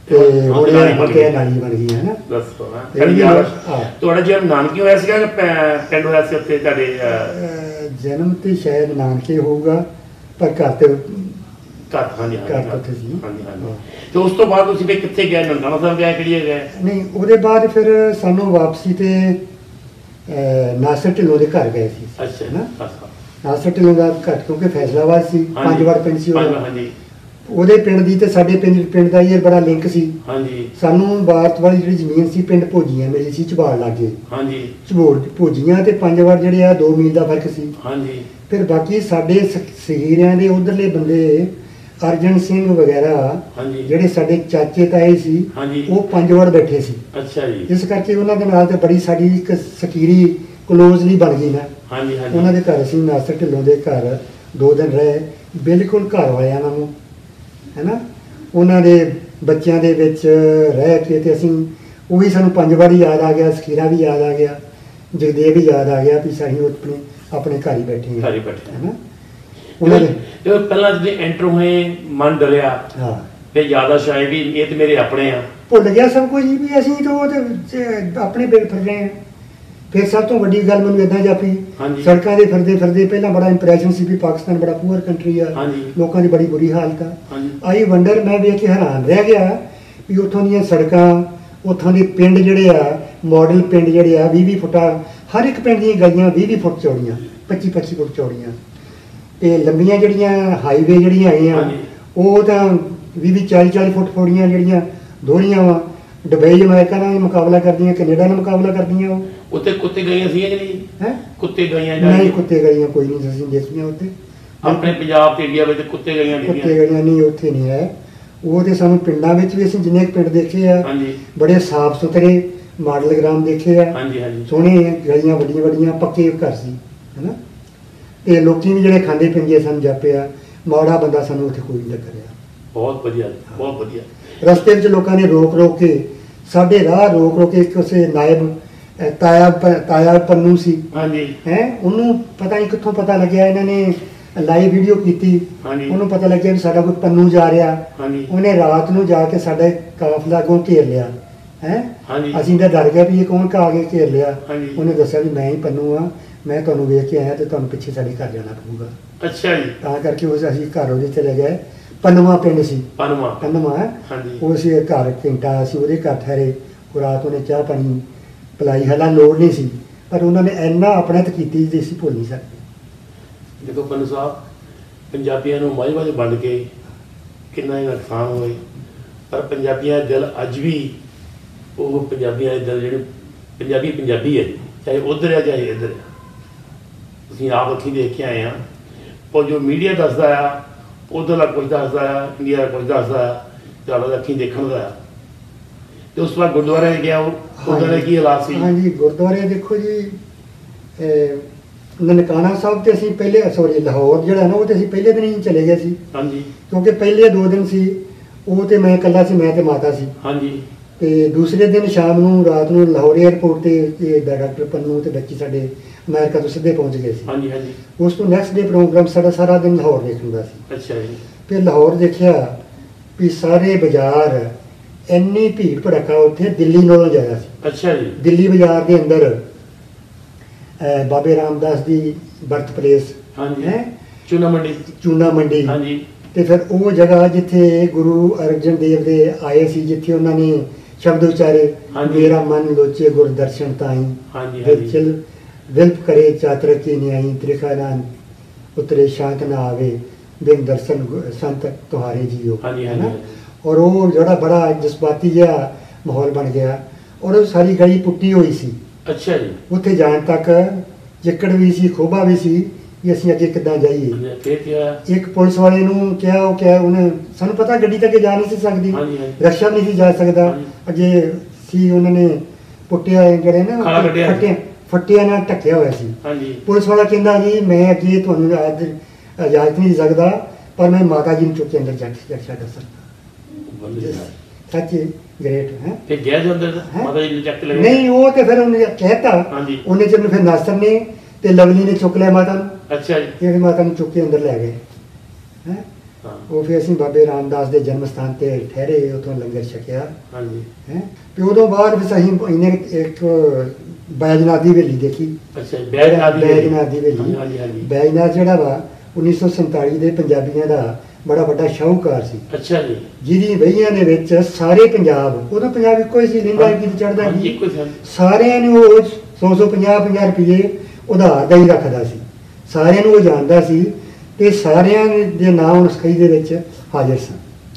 ਤੇ ਹੁਣ ਇਹ ਨਾਲੀ ਬਣ ਹੁਣ ਤੇ ਇਹ ਨਾਲੀ ਬਣ ਗਈ ਹੈ ਨਾ। ਦੱਸੋ ਨਾ ਇਹ ਕਦੀ ਵੀ ਯਾਦ ਹਾਂ। ਤੁਹਾਡਾ ਜਨਮ ਨਾਨਕੀ ਹੋਇਆ ਸੀਗਾ ਕਿ ਪਿੰਡ ਹੋਇਆ ਸੀ ਉੱਥੇ ਤੁਹਾਡੇ? ਜਨਮ ਤੇ ਸ਼ਾਇਦ ਨਾਨਕੇ ਹੋਊਗਾ, ਪਰ ਘਰ ਤੇ ਘਰ। ਹਾਂਜੀ ਘਰ ਹਾਂਜੀ ਤਾਂ ਉੱਥੇ ਸੀ। ਹਾਂਜੀ ਹਾਂਜੀ। ਹਾਂ। ਤੇ ਉਸ ਤੋਂ ਬਾਅਦ ਤੁਸੀਂ ਵੀ ਕਿੱਥੇ ਗਏ? ਨਨਕਾਣਾ ਸਾਹਿਬ ਗਏ, ਕਿਹੜੀ ਗਏ? ਨਹੀਂ, ਉਹਦੇ ਬਾਅਦ ਫਿਰ ਸਾਨੂੰ ਵਾਪਸੀ ਤੇ ਨਾਸਰ ਢਿੱਲੋਂ ਦੇ ਘਰ ਗਏ ਸੀ। ਅੱਛਾ ਨਾ ਅੱਛਾ। ਨਾਸਰ ਢਿੱਲੋਂ ਦਾ ਘਰ ਕਿਉਂਕਿ ਫੈਸਲਾਬਾਦ ਸੀ, ਹਾਂਜੀ। 5 ਵਾਰ ਪਿੰਡ ਸੀ ਉਹਦਾ। ਹਾਂਜੀ ਉਹਦੇ ਪਿੰਡ ਦੀ ਤੇ ਸਾਡੇ ਪਿੰਡ ਦਾ ਇਹ ਬੜਾ ਲਿੰਕ ਸੀ। ਹਾਂਜੀ ਸਾਨੂੰ ਬਾਰਤ ਵਾਲੀ ਜਿਹੜੀ ਜ਼ਮੀਨ ਸੀ ਪਿੰਡ ਭੋਜੀਆਂ ਮਿਲੀ ਸੀ, ਝਬਾੜ ਲਾਗੇ। ਹਾਂਜੀ ਝਬੋੜ ਭੋਜੀਆਂ ਤੇ 5 ਵਾਰ ਜਿਹੜੇ ਆ 2 ਮੀਲ ਦਾ ਫਰਕ ਸੀ। ਹਾਂਜੀ ਫਿਰ ਬਾਕੀ ਸਾਡੇ ਸਹੀਰਿਆਂ ਦੇ ਉਧਰਲੇ ਬੰਦੇ ਅਰਜਨ ਸਿੰਘ ਵਗੈਰਾ ਹਾਂਜੀ ਜਿਹੜੇ ਸਾਡੇ ਚਾਚੇ ਤਾਏ ਸੀ, ਹਾਂਜੀ। ਉਹ 5 ਵਾਰ ਬੈਠੇ ਸੀ। ਅੱਛਾ ਜੀ। ਇਸ ਕਰਕੇ ਉਹਨਾਂ ਦੇ ਨਾਲ ਤੇ ਬੜੀ ਸਾਡੀ ਇੱਕ ਸਕੀਰੀ ਕਲੋਜ਼ਲੀ ਬਣ ਗਈ ਨਾ। ਹਾਂਜੀ ਹਾਂਜੀ। ਉਹਨਾਂ ਦੇ ਘਰ ਅਸੀਂ ਨਾਸਰ ਢਿੱਲੋਂ ਦੇ ਘਰ 2 ਦਿਨ ਰਹੇ, ਬਿਲਕੁਲ ਘਰ ਵਾਲਿਆਂ ਨੂੰ ਹੈ ਨਾ। ਉਹਨਾਂ ਦੇ ਬੱਚਿਆਂ ਦੇ ਵਿੱਚ ਰਹਿ ਕੇ ਤੇ ਅਸੀਂ ਉਹ ਵੀ ਸਾਨੂੰ 5 ਵਾਰੀ ਯਾਦ ਆ ਗਿਆ, ਸਕੀਰਾ ਵੀ ਯਾਦ ਆ ਗਿਆ, ਜਗਦੇਵ ਵੀ ਯਾਦ ਆ ਗਿਆ ਵੀ ਅਸੀਂ ਆਪਣੇ ਘਰ ਹੀ ਬੈਠੇ ਹਾਂ ਘਰ ਹੀ ਬੈਠੇ ਹੈ ਨਾ। ਉਹਨਾਂ ਦੇ ਜਦੋਂ ਪਹਿਲਾਂ ਜਦੋਂ ਐਂਟਰ ਹੋਏ ਮਨ ਡਰਿਆ, ਹਾਂ, ਫਿਰ ਯਾਦਾਸ਼ਤ ਆਈ ਵੀ ਇਹ ਤੇ ਮੇਰੇ ਆਪਣੇ ਆ। ਭੁੱਲ ਗਿਆ ਸਭ ਕੁਝ ਜੀ ਵੀ ਅਸੀਂ ਤਾਂ ਉਹ ਤੇ ਆਪਣੇ ਬਿਲ ਫਿਰ ਰਹੇ ਹਾਂ। ਫਿਰ ਸਭ ਤੋਂ ਵੱਡੀ ਗੱਲ ਮੈਨੂੰ ਇਦਾਂ ਜਾਪੀ, ਹਾਂਜੀ। ਸੜਕਾਂ ਦੇ ਫਿਰਦੇ ਪਹਿਲਾਂ ਬੜਾ ਇੰਪ੍ਰੈਸ਼ਨ ਸੀ ਵੀ ਪਾਕਿਸਤਾਨ ਬੜਾ ਪੂਅਰ ਕੰਟਰੀ ਆ, ਹਾਂਜੀ। ਲੋਕਾਂ ਦੀ ਬੜੀ ਬੁਰੀ ਹਾਲਤ ਆ। ਹਾਂਜੀ ਆਈ ਵੰਡਰ ਮੈਂ ਵੇਖ ਕੇ ਹੈਰਾਨ ਰਹਿ ਗਿਆ ਵੀ ਉੱਥੋਂ ਦੀਆਂ ਸੜਕਾਂ, ਉੱਥੋਂ ਦੇ ਪਿੰਡ ਜਿਹੜੇ ਆ, ਮਾਡਲ ਪਿੰਡ ਜਿਹੜੇ ਆ 20-20 ਫੁੱਟਾਂ, ਹਰ ਇੱਕ ਪਿੰਡ ਦੀਆਂ ਗਲੀਆਂ 20-20 ਫੁੱਟ ਚੌੜੀਆਂ, 25-25 ਫੁੱਟ ਚੌੜੀਆਂ, ਤੇ ਲੰਬੀਆਂ ਜਿਹੜੀਆਂ ਹਾਈਵੇ ਜਿਹੜੀਆਂ ਆਈਆਂ ਹਾਂਜੀ। ਉਹ ਤਾਂ 20-20 40-40 ਫੁੱਟ ਫੋੜੀਆਂ ਜਿਹੜੀਆਂ ਦੋਹਰੀਆਂ ਵਾ। ਦੁਬਈ ਅਮਰੀਕਾ ਨਾਲ ਮੁਕਾਬਲਾ ਕਰਦੀਆਂ, ਕੈਨੇਡਾ ਨਾਲ ਮੁਕਾਬਲਾ ਕਰਦੀਆਂ ਉਹ। ਉੱਥੇ ਕੁੱਤੇ ਗਈਆਂ ਸੀਗੀਆਂ ਕਿ ਨਹੀਂ? ਹੈ ਕੁੱਤੇ ਗਈਆਂ ਨਹੀਂ, ਕੁੱਤੇ ਗਲੀਆਂ ਕੋਈ ਨਹੀਂ ਅਸੀਂ ਦੇਖੀਆਂ ਉੱਥੇ। ਆਪਣੇ ਪੰਜਾਬ ਤੇ ਇੰਡੀਆ ਵਿੱਚ ਕੁੱਤੇ ਗਈਆਂ ਕੁੱਤੇ ਦੇਖੀਆਂ? ਗਲੀਆਂ ਨਹੀਂ, ਉੱਥੇ ਨਹੀਂ ਹੈ ਉਹ। ਤੇ ਸਾਨੂੰ ਪਿੰਡਾਂ ਵਿੱਚ ਵੀ ਅਸੀਂ ਜਿੰਨੇ ਕੁ ਪਿੰਡ ਦੇਖੇ ਆ, ਹਾਂਜੀ ਬੜੇ ਸਾਫ਼ ਸੁਥਰੇ ਮਾਡਲ ਗ੍ਰਾਮ ਦੇਖੇ ਆ, ਹਾਂਜੀ ਹਾਂਜੀ। ਸੋਹਣੇ ਗਲੀਆਂ ਵੱਡੀਆਂ ਵੱਡੀਆਂ, ਪੱਕੇ ਘਰ ਸੀ ਹੈਨਾ। ਤੇ ਲੋਕੀ ਵੀ ਜਿਹੜੇ ਖਾਂਦੇ ਪੀਂਦੇ ਸਾਨੂੰ ਜਾਪਿਆ, ਮਾੜਾ ਬੰਦਾ ਸਾਨੂੰ ਉੱਥੇ ਕੋਈ ਨਹੀਂ ਟੱਕਰਿਆ। ਬਹੁਤ ਵਧੀਆ ਬਹੁਤ ਵਧੀਆ। ਰਸਤੇ ਵਿੱਚ ਲੋਕਾਂ ਨੇ ਰੋਕ ਕੇ ਸਾਡੇ ਰਾਹ ਰੋਕ ਕੇ ਕਿਸੇ ਨਾਇਬ ਤਾਇਆ ਪੰਨੂ ਸੀ ਹਾਂਜੀ ਹੈ, ਉਹਨੂੰ ਪਤਾ ਨਹੀਂ ਕਿੱਥੋਂ ਪਤਾ ਲੱਗਿਆ, ਇਹਨਾਂ ਨੇ ਲਾਈਵ ਵੀਡੀਓ ਕੀਤੀ, ਹਾਂਜੀ ਉਹਨੂੰ ਪਤਾ ਲੱਗਿਆ ਵੀ ਸਾਡਾ ਕੋਈ ਪੰਨੂ ਜਾ ਰਿਹਾ। ਹਾਂਜੀ ਉਹਨੇ ਰਾਤ ਨੂੰ ਜਾ ਕੇ ਸਾਡੇ ਕਾਫਲਾ ਅੱਗੋਂ ਘੇਰ ਲਿਆ ਹੈ। ਹਾਂਜੀ ਅਸੀਂ ਤਾਂ ਡਰ ਗਏ ਵੀ ਇਹ ਕੌਣ ਆ ਕੇ ਘੇਰ ਲਿਆ। ਹਾਂਜੀ। ਉਹਨੇ ਦੱਸਿਆ ਵੀ ਮੈਂ ਹੀ ਪੰਨੂ ਆ, ਮੈਂ ਤੁਹਾਨੂੰ ਵੇਖ ਕੇ ਆਇਆ ਤੇ ਤੁਹਾਨੂੰ ਪਿੱਛੇ ਸਾਡੇ ਘਰ ਜਾਣਾ ਪਊਗਾ। ਅੱਛਾ ਜੀ। ਤਾਂ ਕਰਕੇ ਅਸੀਂ ਘਰ ਉਹਦੇ ਚਲੇ ਗਏ। ਪੰਨਵਾ ਪਿੰਡ ਸੀ, ਪਨਮਾ। ਪੰਨਵਾ। ਹਾਂਜੀ ਉਹ ਅਸੀਂ ਘਰ ਘੰਟਾ ਅਸੀਂ ਉਹਦੇ ਘਰ ਠਹਿਰੇ। ਉਹ ਰਾਤ ਉਹਨੇ ਚਾਹ ਪਾਣੀ ਪਿਲਾਈ, ਹਾਲਾਂ ਲੋੜ ਨਹੀਂ ਸੀ, ਪਰ ਉਹਨਾਂ ਨੇ ਇੰਨਾ ਆਪਣਤ ਕੀਤੀ ਜੀ ਅਸੀਂ ਭੁੱਲ ਨਹੀਂ ਸਕਦੇ। ਦੇਖੋ ਪੰਨੂ ਸਾਹਿਬ, ਪੰਜਾਬੀਆਂ ਨੂੰ ਮਾਝੇ ਵੰਡ ਕੇ ਕਿੰਨਾ ਹੀ ਨੁਕਸਾਨ ਹੋਏ, ਪਰ ਪੰਜਾਬੀਆਂ ਦਾ ਦਿਲ ਅੱਜ ਵੀ ਉਹ ਪੰਜਾਬੀਆਂ ਇੱਧਰ ਜਿਹੜੇ ਪੰਜਾਬੀ ਹੈ ਜੀ, ਚਾਹੇ ਉੱਧਰ ਆ ਚਾਹੇ ਇੱਧਰ ਆ। ਤੁਸੀਂ ਆਪ ਅੱਖੀਂ ਦੇਖ ਕੇ ਆਏ ਆ। ਉਹ ਜੋ ਮੀਡੀਆ ਦੱਸਦਾ ਆ ਉੱਧਰਲਾ ਕੁਝ ਦੱਸਦਾ ਆ, ਇੰਡੀਆ ਦਾ ਕੁਝ ਦੱਸਦਾ ਆ, ਤੁਹਾਡਾ ਅੱਖੀਂ ਦੇਖਣ ਦਾ ਆ। ਤੇ ਉਸ ਤੋਂ ਬਾਅਦ ਗੁਰਦੁਆਰੇ ਗਿਆ, ਉਹ ਉੱਧਰ ਦੇ ਕੀ ਹਾਲਾਤ ਸੀ? ਹਾਂਜੀ, ਗੁਰਦੁਆਰੇ ਦੇਖੋ ਜੀ, ਨਨਕਾਣਾ ਸਾਹਿਬ ਤੇ ਅਸੀਂ ਪਹਿਲੇ ਸੌਰੀ ਲਾਹੌਰ ਜਿਹੜਾ ਨਾ ਉਹ ਤੇ ਅਸੀਂ ਪਹਿਲੇ ਦਿਨ ਹੀ ਚਲੇ ਗਏ ਸੀ। ਹਾਂਜੀ। ਕਿਉਂਕਿ ਪਹਿਲੇ 2 ਦਿਨ ਸੀ ਉਹ ਤੇ ਮੈਂ ਇਕੱਲਾ ਸੀ, ਮੈਂ ਤੇ ਮਾਤਾ ਸੀ। ਹਾਂਜੀ। ਤੇ ਦੂਸਰੇ ਦਿਨ ਸ਼ਾਮ ਨੂੰ ਰਾਤ ਨੂੰ ਲਾਹੌਰ ਏਅਰਪੋਰਟ ਤੇ ਇਹ ਡਾਕਟਰ ਪੰਨੂ ਤੇ ਬੱਚੀ ਸਾਡੇ ਅਮਰੀਕਾ ਤੋਂ ਸਿੱਧੇ ਪਹੁੰਚ ਗਏ ਸੀ। ਹਾਂਜੀ ਹਾਂਜੀ। ਉਸ ਤੋਂ ਨੈਕਸਟ ਡੇ ਪ੍ਰੋਗਰਾਮ ਸਾਡਾ ਸਾਰਾ ਦਿਨ ਲਾਹੌਰ ਦੇਖਣ ਦਾ ਸੀ। ਅੱਛਾ ਜੀ। ਫਿਰ ਲਾਹੌਰ ਦੇਖਿਆ ਵੀ ਸਾਰੇ ਬਾਜ਼ਾਰ ਇੰਨੀ ਭੀੜ ਭੜੱਕਾ ਉੱਥੇ ਦਿੱਲੀ ਨਾਲੋਂ ਜ਼ਿਆਦਾ ਸੀ। ਅੱਛਾ ਜੀ। ਦਿੱਲੀ ਬਾਜ਼ਾਰ ਦੇ ਅੰਦਰ ਬਾਬੇ ਰਾਮਦਾਸ ਦੀ ਬਰਥ ਪਲੇਸ ਹਾਂਜੀ। ਹੈ, ਚੂਨਾ ਮੰਡੀ। ਚੂਨਾ ਮੰਡੀ। ਹਾਂਜੀ। ਤੇ ਫਿਰ ਉਹ ਜਗ੍ਹਾ ਜਿੱਥੇ ਗੁਰੂ ਅਰਜਨ ਦੇਵ ਦੇ ਆਏ ਸੀ, ਜਿੱਥੇ ਉਹਨਾਂ ਨੇ ਸ਼ਬਦ ਉਚਾਰੇ, ਹਾਂਜੀ। ਮੇਰਾ ਮਨ ਲੋਚੇ ਗੁਰਦਰਸ਼ਨ ਤਾਈ, ਹਾਂਜੀ ਹਾਂਜੀ। ਚਲ ਵਿਲਪ ਕਰੇ ਚਾਤਰ ਕੀ ਨਿਆਈ, ਤ੍ਰਿਖਾ ਨਾਨ ਉਤਰੇ ਸ਼ਾਂਤ ਨਾ ਆਵੇ, ਬਿਨ ਦਰਸ਼ਨ ਸੰਤ ਤੁਹਾਰੇ ਜੀਓ। ਹਾਂਜੀ ਹੈ ਨਾ? ਹਾਂਜੀ। ਔਰ ਉਹ ਜਿਹੜਾ ਬੜਾ ਜਜ਼ਬਾਤੀ ਜਿਹਾ ਮਾਹੌਲ ਬਣ ਗਿਆ, ਔਰ ਉਹ ਸਾਰੀ ਗਲੀ ਪੁੱਟੀ ਹੋਈ ਸੀ। ਅੱਛਾ ਜੀ। ਉੱਥੇ ਜਾਣ ਤੱਕ ਚਿੱਕੜ ਵੀ ਸੀ, ਖੋਬਾ ਵੀ ਸੀ ਕਿ ਅਸੀਂ ਅੱਗੇ ਕਿੱਦਾਂ ਜਾਈਏ। ਫਿਰ ਕੀ ਹੋਇਆ? ਇੱਕ ਪੁਲਿਸ ਵਾਲੇ ਨੂੰ ਕਿਹਾ, ਉਹ ਕਿਹਾ ਉਹਨੇ, ਸਾਨੂੰ ਪਤਾ ਗੱਡੀ ਤੱਕ ਜਾ ਨਹੀਂ ਸੀ ਸਕਦੀ, ਹਾਂਜੀ ਹਾਂਜੀ। ਰਕਸ਼ਾ ਨਹੀਂ ਸੀ ਜਾ ਸਕਦਾ। ਹਾਂਜੀ। ਅੱਗੇ ਸੀ ਉਹਨਾਂ ਨੇ ਪੁੱਟਿਆ ਜਿਹੜੇ ਨਾ ਖਾਲਾ ਕੱਢਿਆ। ਫੱਟਿਆਂ ਨਾਲ ਢੱਕਿਆ ਹੋਇਆ ਸੀ। ਹਾਂਜੀ। ਪੁਲਿਸ ਵਾਲਾ ਕਹਿੰਦਾ ਜੀ ਮੈਂ ਅੱਗੇ ਤੁਹਾਨੂੰ ਇਜਾਜ਼ਤ ਨਹੀਂ ਦੇ ਸਕਦਾ, ਪਰ ਮੈਂ ਮਾਤਾ ਜੀ ਨੂੰ ਚੁੱਕ ਕੇ ਅੰਦਰ ਜਾ ਕੇ ਰਕਸ਼ਾ ਕਰ ਸਕਦਾ। ਬੰਦੇ ਨਾਲ। ਸੱਚ ਗ੍ਰੇਟ ਹੈ। ਫਿਰ ਗਿਆ ਜੋ ਅੰਦਰ ਹੈਂ? ਮਾਤਾ ਜੀ ਨੂੰ ਚੱਕ ਕੇ ਲੈ ਗਏ? ਨਹੀਂ, ਉਹ ਤੇ ਫਿਰ ਉਹਨੇ ਕਹਿਤਾ। ਹਾਂਜੀ। ਉਹਨੇ ਜਦੋਂ ਫਿਰ ਨਾਸਰ ਨੇ ਤੇ ਲਵਲੀ ਨੇ ਚੁੱਕ ਲਿਆ ਮਾਤਾ ਨੂੰ, ਅੱਛਾ ਜੀ। ਇਹ ਮਾਤਾ ਨੂੰ ਚੁੱਕ ਕੇ ਅੰਦਰ ਲੈ ਗਏ ਹੈ। ਹਾਂ। ਉਹ ਫਿਰ ਅਸੀਂ ਬਾਬੇ ਰਾਮਦਾਸ ਦੇ ਜਨਮ ਸਥਾਨ ਤੇ ਠਹਿਰੇ, ਉਥੋਂ ਲੰਗਰ ਛਕਿਆ ਹਾਂਜੀ। ਹੈ। ਤੇ ਉਦੋਂ ਬਾਅਦ ਫਿਰ ਅਸੀਂ ਇਹਨੇ ਇੱਕ ਬੈਜਨਾਥ ਦੀ ਹਵੇਲੀ ਦੇਖੀ। ਅੱਛਾ ਜੀ। ਬੈਜਨਾਥ ਦੀ ਹਵੇਲੀ। ਹਾਂਜੀ ਹਾਂਜੀ। ਬੈਜਨਾਥ ਜਿਹੜਾ ਵਾ 1947 ਦੇ ਪੰਜਾਬੀਆਂ ਦਾ ਬੜਾ ਵੱਡਾ ਸ਼ਾਹੂਕਾਰ ਸੀ, ਅੱਛਾ ਜੀ। ਜਿਹਦੀ ਵਹੀਆਂ ਦੇ ਵਿੱਚ ਸਾਰੇ ਪੰਜਾਬ, ਉਦੋਂ ਪੰਜਾਬ ਇੱਕੋ ਹੀ ਸੀ, ਲਹਿੰਦਾ ਕੀ ਚੜਦਾ ਹਾਂਜੀ, ਕੀ, ਇੱਕੋ ਹੀ ਸੀ। ਸਾਰਿਆਂ ਨੂੰ ਉਹ 100-150 ਰੁਪਏ ਉਧਾਰ ਦਾ ਹੀ ਰੱਖਦਾ ਸੀ। ਸਾਰਿਆਂ ਨੂੰ ਉਹ ਜਾਣਦਾ ਸੀ ਤੇ ਸਾਰਿਆਂ ਦੇ ਨਾਮ ਉਸ ਖਈ ਦੇ ਵਿੱਚ ਹਾਜ਼ਰ ਸਨ,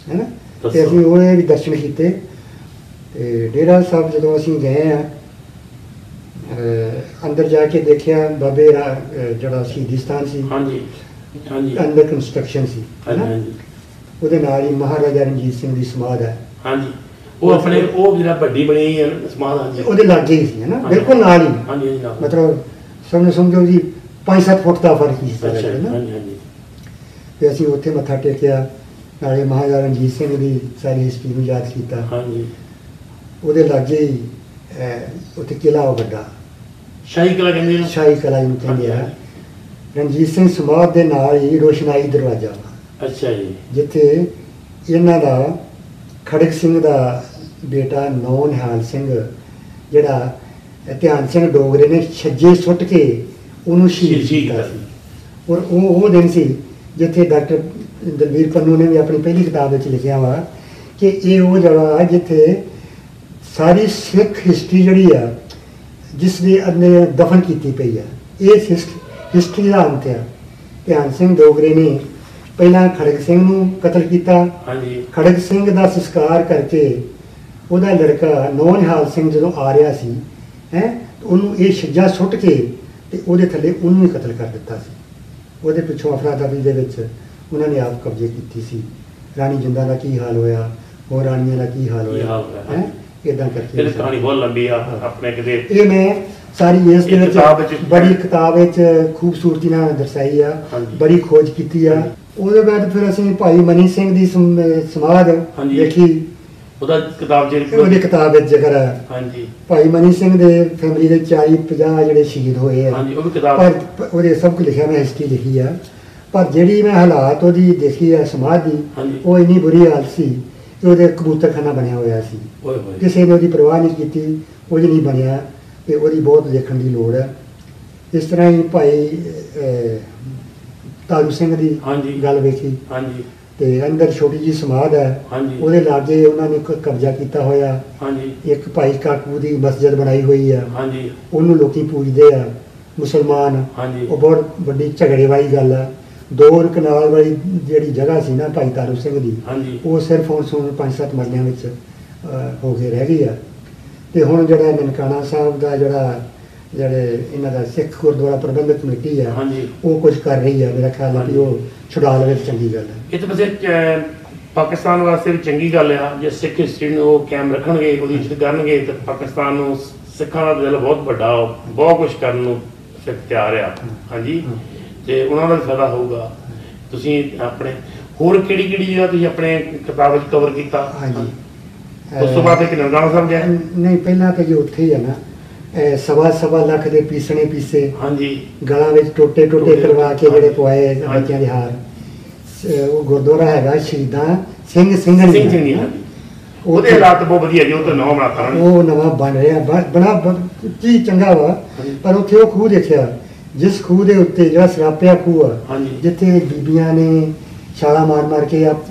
ਹੈ ਨਾ। ਤੇ ਅਸੀਂ ਉਹਦੇ ਵੀ ਦਰਸ਼ਨ ਕੀਤੇ। ਤੇ ਡੇਰਾ ਸਾਹਿਬ ਜਦੋਂ ਅਸੀਂ ਗਏ ਆ, ਅੰਦਰ ਜਾ ਕੇ ਦੇਖਿਆ ਬਾਬੇ ਜਿਹੜਾ ਸ਼ਹੀਦੀ ਸਥਾਨ ਸੀ, ਹਾਂਜੀ ਹਾਂਜੀ। ਅੰਡਰ ਕੰਸਟਰਕਸ਼ਨ ਸੀ, ਹੈ ਨਾ। ਹਾਂਜੀ। ਉਹਦੇ ਨਾਲ ਹੀ ਮਹਾਰਾਜਾ ਰਣਜੀਤ ਸਿੰਘ ਦੀ ਸਮਾਧ ਹੈ। ਹਾਂਜੀ। ਉਹ ਆਪਣੇ ਉਹ ਜਿਹੜਾ ਵੱਡੀ ਬਣੀ ਹੈ ਸਮਾਧ। ਹਾਂਜੀ। ਉਹਦੇ ਲਾਗੇ ਹੀ ਸੀ, ਹੈ ਨਾ, ਹਾਂਜੀ। ਬਿਲਕੁਲ ਨਾਲ ਹੀ। ਹਾਂਜੀ ਹਾਂਜੀ ਨਾਲ। ਮਤਲਬ ਸਮਝੋ ਜੀ 5-7 ਫੁੱਟ ਦਾ ਫਰਕ ਹੀ ਸੀ, ਅੱਛਾ ਹੈ ਜੀ। ਨਾ। ਹਾਂਜੀ ਹਾਂਜੀ। ਤੇ ਅਸੀਂ ਉੱਥੇ ਮੱਥਾ ਟੇਕਿਆ, ਨਾਲੇ ਮਹਾਰਾਜਾ ਰਣਜੀਤ ਸਿੰਘ ਦੀ ਸਾਰੀ ਹਿਸਟਰੀ ਨੂੰ ਯਾਦ ਕੀਤਾ। ਹਾਂਜੀ। ਉਹਦੇ ਲਾਗੇ ਹੀ ਉੱਥੇ ਕਿਲ੍ਹਾ ਉਹ ਵੱਡਾ ਸ਼ਾਹੀ ਕਿਲਾ ਕਹਿੰਦੇ ਨੇ। ਸ਼ਾਹੀ ਕਿਲ੍ਹਾ ਜਿਹਨੂੰ ਕਹਿੰਦੇ ਆ। ਰਣਜੀਤ ਸਿੰਘ ਸਮਾਧ ਦੇ ਨਾਲ ਹੀ ਰੋਸ਼ਨਾਈ ਦਰਵਾਜ਼ਾ ਵਾ, ਅੱਛਾ ਜੀ। ਜਿੱਥੇ ਇਹਨਾਂ ਦਾ ਖੜਕ ਸਿੰਘ ਦਾ ਬੇਟਾ ਨੌ ਨਿਹਾਲ ਸਿੰਘ, ਜਿਹੜਾ ਧਿਆਨ ਸਿੰਘ ਡੋਗਰੇ ਨੇ ਛੱਜੇ ਸੁੱਟ ਕੇ ਉਹਨੂੰ ਸ਼ਹੀਦ ਕੀਤਾ ਸੀ। ਔਰ ਉਹ ਦਿਨ ਸੀ ਜਿੱਥੇ ਡਾਕਟਰ ਦਲਵੀਰ ਪੰਨੂ ਨੇ ਵੀ ਆਪਣੀ ਪਹਿਲੀ ਕਿਤਾਬ ਵਿੱਚ ਲਿਖਿਆ ਵਾ ਕਿ ਇਹ ਉਹ ਜਗ੍ਹਾ ਜਿੱਥੇ ਸਾਰੀ ਸਿੱਖ ਹਿਸਟਰੀ ਜਿਹੜੀ ਆ, ਜਿਸ ਦੇ ਅੰਦਰ ਦਫਨ ਕੀਤੀ ਪਈ ਆ। ਇਹ ਹਿਸਟਰੀ ਦਾ ਅੰਤ ਆ। ਧਿਆਨ ਸਿੰਘ ਡੋਗਰੇ ਨੇ ਪਹਿਲਾਂ ਖੜਕ ਸਿੰਘ ਨੂੰ ਕਤਲ ਕੀਤਾ। ਹਾਂਜੀ। ਖੜਕ ਸਿੰਘ ਦਾ ਸੰਸਕਾਰ ਕਰਕੇ ਉਹਦਾ ਲੜਕਾ ਨੌ ਨਿਹਾਲ ਸਿੰਘ ਜਦੋਂ ਆ ਰਿਹਾ ਸੀ, ਹੈ, ਉਹਨੂੰ ਇਹ ਛੱਜਾ ਸੁੱਟ ਕੇ ਤੇ ਉਹਦੇ ਥੱਲੇ ਉਹਨੂੰ ਹੀ ਕਤਲ ਕਰ ਦਿੱਤਾ ਸੀ। ਉਹਦੇ ਪਿੱਛੋਂ ਅਫਰਾ ਤਫਰੀ ਦੇ ਵਿੱਚ ਉਹਨਾਂ ਨੇ ਆਪ ਕਬਜ਼ੇ ਕੀਤੀ ਸੀ। ਰਾਣੀ ਜਿੰਦਾ ਦਾ ਕੀ ਹਾਲ ਹੋਇਆ, ਹੋਰ ਰਾਣੀਆਂ ਦਾ ਕੀ ਹਾਲ ਹੋਇਆ, ਹੈ, ਇਦਾਂ ਕਰਕੇ। ਇਹ ਕਹਾਣੀ ਬਹੁਤ ਲੰਬੀ ਆ ਆਪਣੇ ਕਿਤੇ। ਇਹ ਮੈਂ ਸਾਰੀ ਇਸ ਦੇ ਵਿੱਚ ਬੜੀ ਵਿੱਚ ਕਿਤਾਬ ਵਿੱਚ ਖੂਬਸੂਰਤੀ ਨਾਲ ਦਰਸਾਈ ਆ, ਹਾਂਜੀ। ਬੜੀ ਖੋਜ ਕੀਤੀ ਆ। ਉਹਦੇ ਬਾਅਦ ਫਿਰ ਅਸੀਂ ਭਾਈ ਮਨੀ ਸਿੰਘ ਦੀ ਸਮਾਧ ਹਾਂਜੀ। ਦੇਖੀ। ਉਹਦਾ ਕਿਤਾਬ ਜਿਹੜੀ ਉਹਦੀ ਕਿਤਾਬ ਵਿੱਚ ਜ਼ਿਕਰ ਹੈ ਹਾਂਜੀ। ਭਾਈ ਮਨੀ ਸਿੰਘ ਦੇ ਫੈਮਿਲੀ ਦੇ 40-50 ਜਿਹੜੇ ਸ਼ਹੀਦ ਹੋਏ ਆ। ਹਾਂਜੀ। ਉਹ ਵੀ ਕਿਤਾਬ। ਪਰ ਉਹਦੇ ਸਭ ਕੁਝ ਲਿਖਿਆ, ਮੈਂ ਹਿਸਟਰੀ ਲਿਖੀ ਆ। ਪਰ ਜਿਹੜੀ ਮੈਂ ਹਾਲਾਤ ਉਹਦੀ ਦੇਖੀ ਆ ਸਮਾਧ ਦੀ, ਹਾਂਜੀ। ਉਹ ਇੰਨੀ ਬੁਰੀ ਹਾਲਤ ਸੀ ਕਿ ਉਹਦੇ ਕਬੂਤਰਖਾਨਾ ਬਣਿਆ ਹੋਇਆ ਸੀ। ਓਏ ਹੋਏ। ਕਿਸੇ ਨੇ ਉਹਦੀ ਪਰਵਾਹ ਨਹੀਂ ਕੀਤੀ, ਕੁਝ ਨਹੀਂ ਬਣਿਆ, ਤੇ ਉਹਦੀ ਬਹੁਤ ਦੇਖਣ ਦੀ ਲੋੜ ਹੈ। ਇਸ ਤਰ੍ਹਾਂ ਹੀ ਭਾਈ ਤਾਰੂ ਸਿੰਘ ਦੀ ਹਾਂਜੀ। ਗੱਲ ਵੇਖੀ। ਹਾਂਜੀ। ਤੇ ਅੰਦਰ ਛੋਟੀ ਜੀ ਸਮਾਧ ਹੈ, ਹਾਂਜੀ। ਉਹਦੇ ਲਾਗੇ ਉਹਨਾਂ ਨੇ ਕਬਜ਼ਾ ਕੀਤਾ ਹੋਇਆ। ਹਾਂਜੀ। ਇੱਕ ਭਾਈ ਕਾਕੂ ਦੀ ਮਸਜਿਦ ਬਣਾਈ ਹੋਈ ਆ, ਹਾਂਜੀ। ਉਹਨੂੰ ਲੋਕੀ ਪੂਜਦੇ ਆ ਮੁਸਲਮਾਨ। ਹਾਂਜੀ। ਉਹ ਬਹੁਤ ਵੱਡੀ ਝਗੜੇ ਵਾਲੀ ਗੱਲ ਆ। 2 ਕਨਾਲ ਵਾਲੀ ਜਿਹੜੀ ਜਗ੍ਹਾ ਸੀ ਨਾ ਭਾਈ ਤਾਰੂ ਸਿੰਘ ਦੀ, ਹਾਂਜੀ। ਉਹ ਸਿਰਫ ਹੁਣ 5-7 ਮਰਲਿਆਂ ਵਿੱਚ ਹੋ ਕੇ ਰਹਿ ਗਈ ਆ। ਤੇ ਹੁਣ ਜਿਹੜਾ ਨਨਕਾਣਾ ਸਾਹਿਬ ਦਾ ਜਿਹੜੇ ਇਹਨਾਂ ਦਾ ਸਿੱਖ ਗੁਰਦੁਆਰਾ ਪ੍ਰਬੰਧਕ ਕਮੇਟੀ ਆ ਹਾਂਜੀ ਉਹ ਕੁਝ ਕਰ ਰਹੀ ਆ, ਮੇਰਾ ਖਿਆਲ ਹੈ ਕਿ ਉਹ ਛੁਡਾ ਲਵੇ ਤਾਂ ਚੰਗੀ ਗੱਲ ਹੈ। ਇਹ ਤਾਂ ਵੈਸੇ ਪਾਕਿਸਤਾਨ ਵਾਸਤੇ ਵੀ ਚੰਗੀ ਗੱਲ ਆ, ਜੇ ਸਿੱਖ ਹਿਸਟਰੀ ਨੂੰ ਉਹ ਕਾਇਮ ਰੱਖਣਗੇ, ਉਹਦੀ ਇੱਜ਼ਤ ਕਰਨਗੇ, ਤਾਂ ਪਾਕਿਸਤਾਨ ਨੂੰ ਸਿੱਖਾਂ ਦਾ ਦਿਲ ਬਹੁਤ ਵੱਡਾ, ਬਹੁਤ ਕੁਝ ਕਰਨ ਨੂੰ ਸਿੱਖ ਤਿਆਰ ਆ। ਹਾਂਜੀ, ਤੇ ਉਹਨਾਂ ਦਾ ਵੀ ਫਾਇਦਾ ਹੋਊਗਾ। ਤੁਸੀਂ ਆਪਣੇ ਹੋਰ ਕਿਹੜੀ ਕਿਹੜੀ ਜਗ੍ਹਾ ਤੁਸੀਂ ਆਪਣੇ ਕਿਤਾਬ ਵਿੱਚ ਕਵਰ ਕੀਤਾ? ਹਾਂਜੀ, ਉਸ ਤੋਂ ਬਾਅਦ ਇੱਕ ਨਨਕਾਣਾ ਸਾਹਿਬ ਗਿਆ? ਨਹੀਂ, ਪਹਿਲਾਂ ਤਾਂ ਜੋ ਉੱਥੇ ਹੀ ਆ ਨਾ, ਸਵਾ ਲੱਖ ਦੇ ਪੀਸੇ, ਹਾਂਜੀ, ਗਲਾਂ ਵਿੱਚ ਟੋਟੇ ਕਰਵਾ ਕੇ ਜਿਹੜੇ ਪਵਾਏ ਬੱਚਿਆਂ ਦੇ ਹਾਰ, ਉਹ ਗੁਰਦੁਆਰਾ ਹੈਗਾ ਸ਼ਹੀਦਾਂ ਸਿੰਘ ਸਿੰਘਣੀ। ਉਹਦੇ ਹਾਲਾਤ ਬਹੁਤ ਵਧੀਆ ਜੀ, ਉਹ ਤਾਂ ਨਵਾਂ ਬਣਾਤਾ ਨਾ, ਉਹ ਨਵਾਂ ਬਣ ਰਿਹਾ, ਬੜਾ ਚੀਜ਼ ਚੰਗਾ ਵਾ। ਪਰ ਉੱਥੇ ਉਹ ਖੂਹ ਦੇਖਿਆ, ਜਿਸ ਖੂਹ ਦੇ ਉੱਤੇ ਜਿਹੜਾ ਸਰਾਪਿਆ ਖੂਹ ਆ, ਜਿੱਥੇ ਬੀਬੀਆਂ ਨੇ ਛਾਲਾਂ ਮਾਰ ਕੇ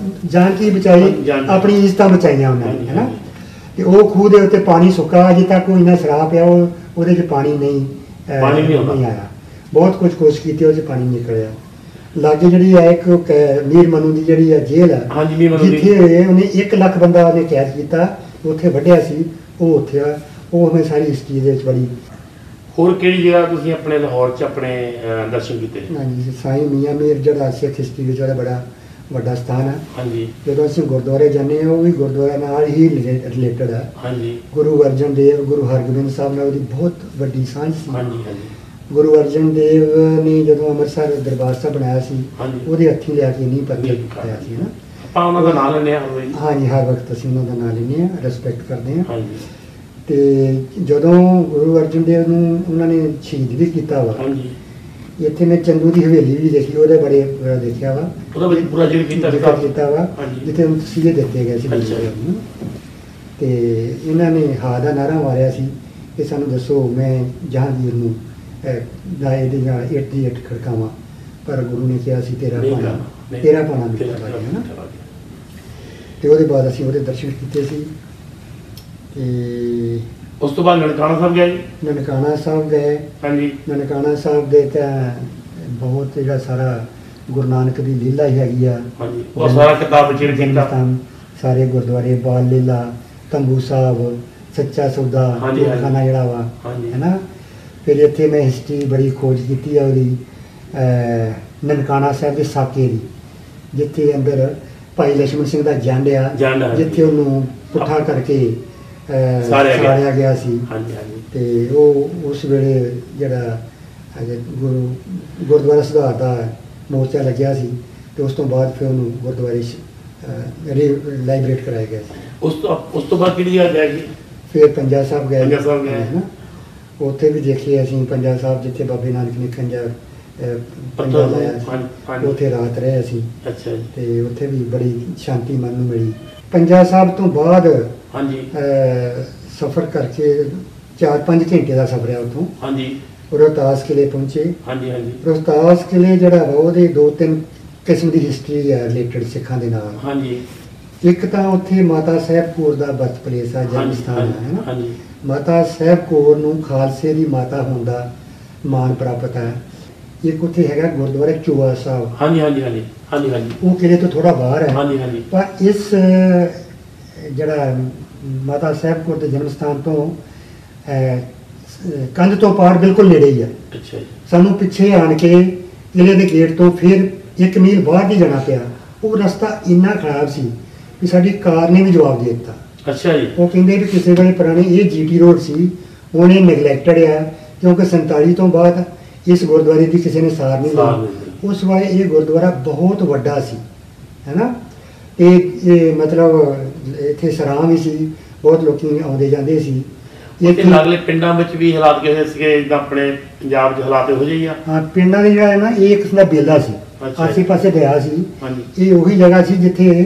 ਜਾਨ ਕੀ ਬਚਾਈ, ਆਪਣੀ ਇੱਜ਼ਤਾਂ ਬਚਾਈਆਂ ਉਹਨਾਂ ਨੇ, ਹੈ ਨਾ। ਤੇ ਉਹ ਖੂਹ ਦੇ ਉੱਤੇ ਪਾਣੀ ਸੁੱਕਾ, ਅਜੇ ਤੱਕ ਕੋਈ ਇੰਨਾ ਸ਼ਰਾਬ ਪਿਆ, ਉਹਦੇ 'ਚ ਪਾਣੀ ਨਹੀਂ ਆਇਆ। ਬਹੁਤ ਕੁਝ ਕੋਸ਼ਿਸ਼ ਕੀਤੀ, ਉਹਦੇ 'ਚ ਪਾਣੀ ਨਿਕਲਿਆ। ਲਾਗੇ ਜਿਹੜੀ ਹੈ ਇੱਕ ਮੀਰ ਮਨੂ ਦੀ ਜਿਹੜੀ ਹੈ ਜੇਲ੍ਹ ਹੈ, ਜਿੱਥੇ ਉਹਨੇ 1 ਲੱਖ ਬੰਦਾ ਉਹਨੇ ਕੈਦ ਕੀਤਾ, ਉੱਥੇ ਵੱਢਿਆ ਸੀ, ਉਹ ਉੱਥੇ ਆ। ਉਹ ਹਮੇ ਸਾਰੀ ਇਸ ਚੀਜ਼ ਦੇ ਵਿੱਚ ਬੜੀ। ਹੋਰ ਕਿਹੜੀ ਜਗ੍ਹਾ ਤੁਸੀਂ ਆਪਣੇ ਲਾਹੌਰ 'ਚ ਆਪਣੇ ਦਰਸ਼ਨ ਕੀਤੇ? ਹਾਂਜੀ, ਸਾਈਂ ਮੀਆਂ ਮੀਰ ਜਿਹੜਾ ਸਿੱਖ ਹਿਸਟਰੀ ਵਿੱਚ ਬੜਾ ਵੱਡਾ ਸਥਾਨ ਹੈ। ਹਾਂਜੀ, ਜਦੋਂ ਅਸੀਂ ਗੁਰਦੁਆਰੇ ਜਾਂਦੇ ਹਾਂ, ਉਹ ਵੀ ਗੁਰਦੁਆਰੇ ਨਾਲ ਹੀ ਰਿਲੇਟਡ ਹੈ। ਹਾਂਜੀ, ਗੁਰੂ ਅਰਜਨ ਦੇਵ, ਗੁਰੂ ਹਰਗੋਬਿੰਦ ਸਾਹਿਬ ਨਾਲ ਉਹਦੀ ਬਹੁਤ ਵੱਡੀ ਸਾਂਝ ਸੀ। ਹਾਂਜੀ, ਹਾਂਜੀ। ਗੁਰੂ ਅਰਜਨ ਦੇਵ ਨੇ ਜਦੋਂ ਅੰਮ੍ਰਿਤਸਰ ਦਰਬਾਰ ਸਾਹਿਬ ਬਣਾਇਆ ਸੀ, ਉਹਦੇ ਹੱਥੀਂ ਲਿਆ ਕੇ ਨਹੀਂ ਪੱਥਰ ਪਾਇਆ ਸੀ ਨਾ। ਆਪਾਂ ਉਹਨਾਂ ਦਾ ਨਾਮ ਲੈਂਦੇ ਹਾਂ। ਹਾਂਜੀ, ਹਰ ਵਕਤ ਅਸੀਂ ਉਹਨਾਂ ਦਾ ਨਾਮ ਲੈਂਦੇ ਹਾਂ, ਰਿਸਪੈਕਟ ਕਰਦੇ ਹਾਂ। ਹਾਂਜੀ, ਤੇ ਜਦੋਂ ਗੁਰੂ ਅਰਜਨ ਦੇਵ ਨੂੰ ਉਹਨਾਂ ਨੇ ਸ਼ਹੀਦ ਵੀ ਕੀਤਾ ਵਾ, ਹਾਂਜੀ, ਇੱਥੇ ਮੈਂ ਚੰਦੂ ਦੀ ਹਵੇਲੀ ਵੀ ਦੇਖੀ, ਉਹਦੇ ਬੜੇ ਦੇਖਿਆ ਵਾ, ਉਹਦਾ ਵਿੱਚ ਪੂਰਾ ਜ਼ਿਕਰ ਕੀਤਾ ਵਾ, ਜਿੱਥੇ ਉਹਨੂੰ ਤਸੀਹੇ ਦਿੱਤੇ ਗਏ ਸੀ। ਤੇ ਇਹਨਾਂ ਨੇ ਹਾਂ ਦਾ ਨਾਰਾ ਮਾਰਿਆ ਸੀ ਕਿ ਸਾਨੂੰ ਦੱਸੋ ਮੈਂ ਜਹਾਂਗੀਰ ਨੂੰ ਦਾਏ ਦੇ ਜਾਂ ਇੱਟ ਦੀ ਇੱਟ ਖੜਕਾਵਾਂ, ਪਰ ਗੁਰੂ ਨੇ ਕਿਹਾ ਸੀ ਤੇਰਾ ਪਾਣਾ ਮਿੱਠਾ ਹੈ ਨਾ। ਤੇ ਉਹਦੇ ਬਾਅਦ ਅਸੀਂ ਉਹਦੇ ਦਰਸ਼ਨ ਕੀਤੇ ਸੀ। ਤੇ ਉਸ ਤੋਂ ਬਾਅਦ ਨਨਕਾਣਾ ਸਾਹਿਬ ਗਏ? ਨਨਕਾਣਾ ਸਾਹਿਬ ਗਏ। ਹਾਂਜੀ, ਨਨਕਾਣਾ ਸਾਹਿਬ ਦੇ ਤਾਂ ਬਹੁਤ ਜਿਹੜਾ ਸਾਰਾ ਗੁਰੂ ਨਾਨਕ ਦੀ ਲੀਲਾ ਹੀ ਹੈਗੀ ਆ। ਹਾਂਜੀ, ਉਹ ਸਾਰਾ ਕਿਤਾਬ ਵਿੱਚ ਲਿਖਿਆ, ਸਾਰੇ ਗੁਰਦੁਆਰੇ, ਬਾਲ ਲੀਲਾ, ਤੰਬੂ ਸਾਹਿਬ, ਸੱਚਾ ਸੌਦਾ ਖਾਨਾ ਜਿਹੜਾ ਵਾ, ਹੈ ਨਾ। ਫਿਰ ਇੱਥੇ ਮੈਂ ਹਿਸਟਰੀ ਬੜੀ ਖੋਜ ਕੀਤੀ ਆ ਉਹਦੀ, ਨਨਕਾਣਾ ਸਾਹਿਬ ਦੇ ਸਾਕੇ ਦੀ, ਜਿੱਥੇ ਅੰਦਰ ਭਾਈ ਲਛਮਣ ਸਿੰਘ ਦਾ ਜੰਡ ਆ, ਜਿੱਥੇ ਉਹਨੂੰ ਪੁੱਠਾ ਕਰਕੇ ਸਾੜਿਆ ਗਿਆ ਸੀ। ਤੇ ਉਹ ਉਸ ਵੇਲੇ ਜਿਹੜਾ ਗੁਰਦੁਆਰਾ ਸੁਧਾਰ ਦਾ ਮੋਰਚਾ ਲੱਗਿਆ ਸੀ, ਤੇ ਉਸ ਤੋਂ ਬਾਅਦ ਫਿਰ ਉਹਨੂੰ ਗੁਰਦੁਆਰੇ ਲਾਈਬਰੇਟ ਕਰਾਇਆ ਗਿਆ ਸੀ। ਉਸ ਤੋਂ ਬਾਅਦ ਕਿਹੜੀ ਜਗ੍ਹਾ ਗਏ? ਫਿਰ ਪੰਜਾ ਸਾਹਿਬ ਗਏ ਨਾ, ਉੱਥੇ ਵੀ ਦੇਖੇ ਅਸੀਂ ਪੰਜਾ ਸਾਹਿਬ, ਜਿੱਥੇ ਬਾਬੇ ਨਾਨਕ ਨੇ ਪੰਜਾ ਲਾਇਆ ਸੀ, ਉੱਥੇ ਰਾਤ ਰਹੇ ਅਸੀਂ। ਅੱਛਾ ਜੀ। ਤੇ ਉੱਥੇ ਵੀ ਬੜੀ ਸ਼ਾਂਤੀ ਮਨ ਨੂੰ ਮਿਲੀ। ਪੰਜਾ ਸਾਹਿਬ ਤੋਂ ਬਾਅਦ ਹਾਂਜੀ ਸਫ਼ਰ ਕਰਕੇ 4-5 ਘੰਟੇ ਦਾ ਸਫ਼ਰ ਹੈ ਉੱਥੋਂ। ਹਾਂਜੀ, ਰੋਹਤਾਸ ਕਿਲੇ ਪਹੁੰਚੇ। ਹਾਂਜੀ, ਹਾਂਜੀ। ਰੋਹਤਾਸ ਕਿਲੇ ਜਿਹੜਾ ਵਾ, ਉਹਦੇ 2-3 ਕਿਸਮ ਦੀ ਹਿਸਟਰੀ ਹੈ ਰਿਲੇਟਡ ਸਿੱਖਾਂ ਦੇ ਨਾਲ। ਹਾਂਜੀ, ਇੱਕ ਤਾਂ ਉੱਥੇ ਮਾਤਾ ਸਾਹਿਬ ਕੌਰ ਦਾ ਬਰਥ ਪਲੇਸ ਹੈ, ਜਨਮ ਸਥਾਨ ਹੈ ਨਾ। ਹਾਂਜੀ, ਮਾਤਾ ਸਾਹਿਬ ਕੌਰ ਨੂੰ ਖਾਲਸੇ ਦੀ ਮਾਤਾ ਹੋਣ ਦਾ ਮਾਣ ਪ੍ਰਾਪਤ ਹੈ। ਇੱਕ ਉੱਥੇ ਹੈਗਾ ਗੁਰਦੁਆਰਾ ਚੋਆ ਸਾਹਿਬ। ਹਾਂਜੀ, ਹਾਂਜੀ, ਹਾਂਜੀ, ਹਾਂਜੀ, ਹਾਂਜੀ। ਉਹ ਕਿਲੇ ਤੋਂ ਥੋੜਾ ਬਾਹਰ ਹੈ। ਹਾਂਜੀ, ਹਾਂਜੀ। ਪਰ ਇਸ ਜਿਹੜਾ ਮਾਤਾ ਸਾਹਿਬ ਕੌਰ ਦੇ ਜਨਮ ਸਥਾਨ ਤੋਂ ਕੰਧ ਤੋਂ ਪਾਰ ਬਿਲਕੁਲ ਨੇੜੇ ਹੀ ਹੈ। ਅੱਛਾ ਜੀ। ਸਾਨੂੰ ਪਿੱਛੇ ਆਣ ਕੇ ਕਿਲੇ ਦੇ ਗੇਟ ਤੋਂ ਫਿਰ 1 ਮੀਲ ਬਾਹਰ ਦੀ ਜਾਣਾ ਪਿਆ। ਉਹ ਰਸਤਾ ਇੰਨਾ ਖਰਾਬ ਸੀ ਕਿ ਸਾਡੀ ਕਾਰ ਨੇ ਵੀ ਜਵਾਬ ਦੇ ਦਿੱਤਾ। ਅੱਛਾ ਜੀ। ਉਹ ਕਹਿੰਦੇ ਵੀ ਕਿਸੇ ਵੇਲੇ ਪੁਰਾਣੀ ਇਹ ਜੀਟੀ ਰੋਡ ਸੀ, ਹੁਣ ਇਹ ਨੈਗਲੈਕਟਡ ਆ, ਕਿਉਂਕਿ 47 ਤੋਂ ਬਾਅਦ ਇਸ ਗੁਰਦੁਆਰੇ ਦੀ ਕਿਸੇ ਨੇ ਸਾਰ ਨਹੀਂ ਲਈ। ਉਸ ਵੇਲੇ ਇਹ ਗੁਰਦੁਆਰਾ ਬਹੁਤ ਵੱਡਾ ਸੀ, ਹੈ ਨਾ। ਇਹ ਮਤਲਬ ਇੱਥੇ ਸਰਾਂ ਵੀ ਸੀ, ਬਹੁਤ ਲੋਕੀ ਆਉਂਦੇ ਜਾਂਦੇ ਸੀ। ਇੱਥੇ ਲਾਗਲੇ ਪਿੰਡਾਂ ਵਿੱਚ ਵੀ ਹਾਲਾਤ ਕਿਹੋ ਜਿਹੇ ਸੀਗੇ, ਜਿੱਦਾਂ ਆਪਣੇ ਪੰਜਾਬ 'ਚ ਹਾਲਾਤ ਇਹੋ ਜਿਹੇ ਆ? ਹਾਂ, ਪਿੰਡਾਂ ਦੇ ਜਿਹੜਾ ਹੈ ਨਾ, ਇਹ ਇੱਕ ਕਿਸਮ ਦਾ ਬੇਲਾ ਸੀ, ਆਸੇ ਪਾਸੇ ਦਰਿਆ ਸੀ। ਇਹ ਉਹੀ ਜਗ੍ਹਾ ਸੀ ਜਿੱਥੇ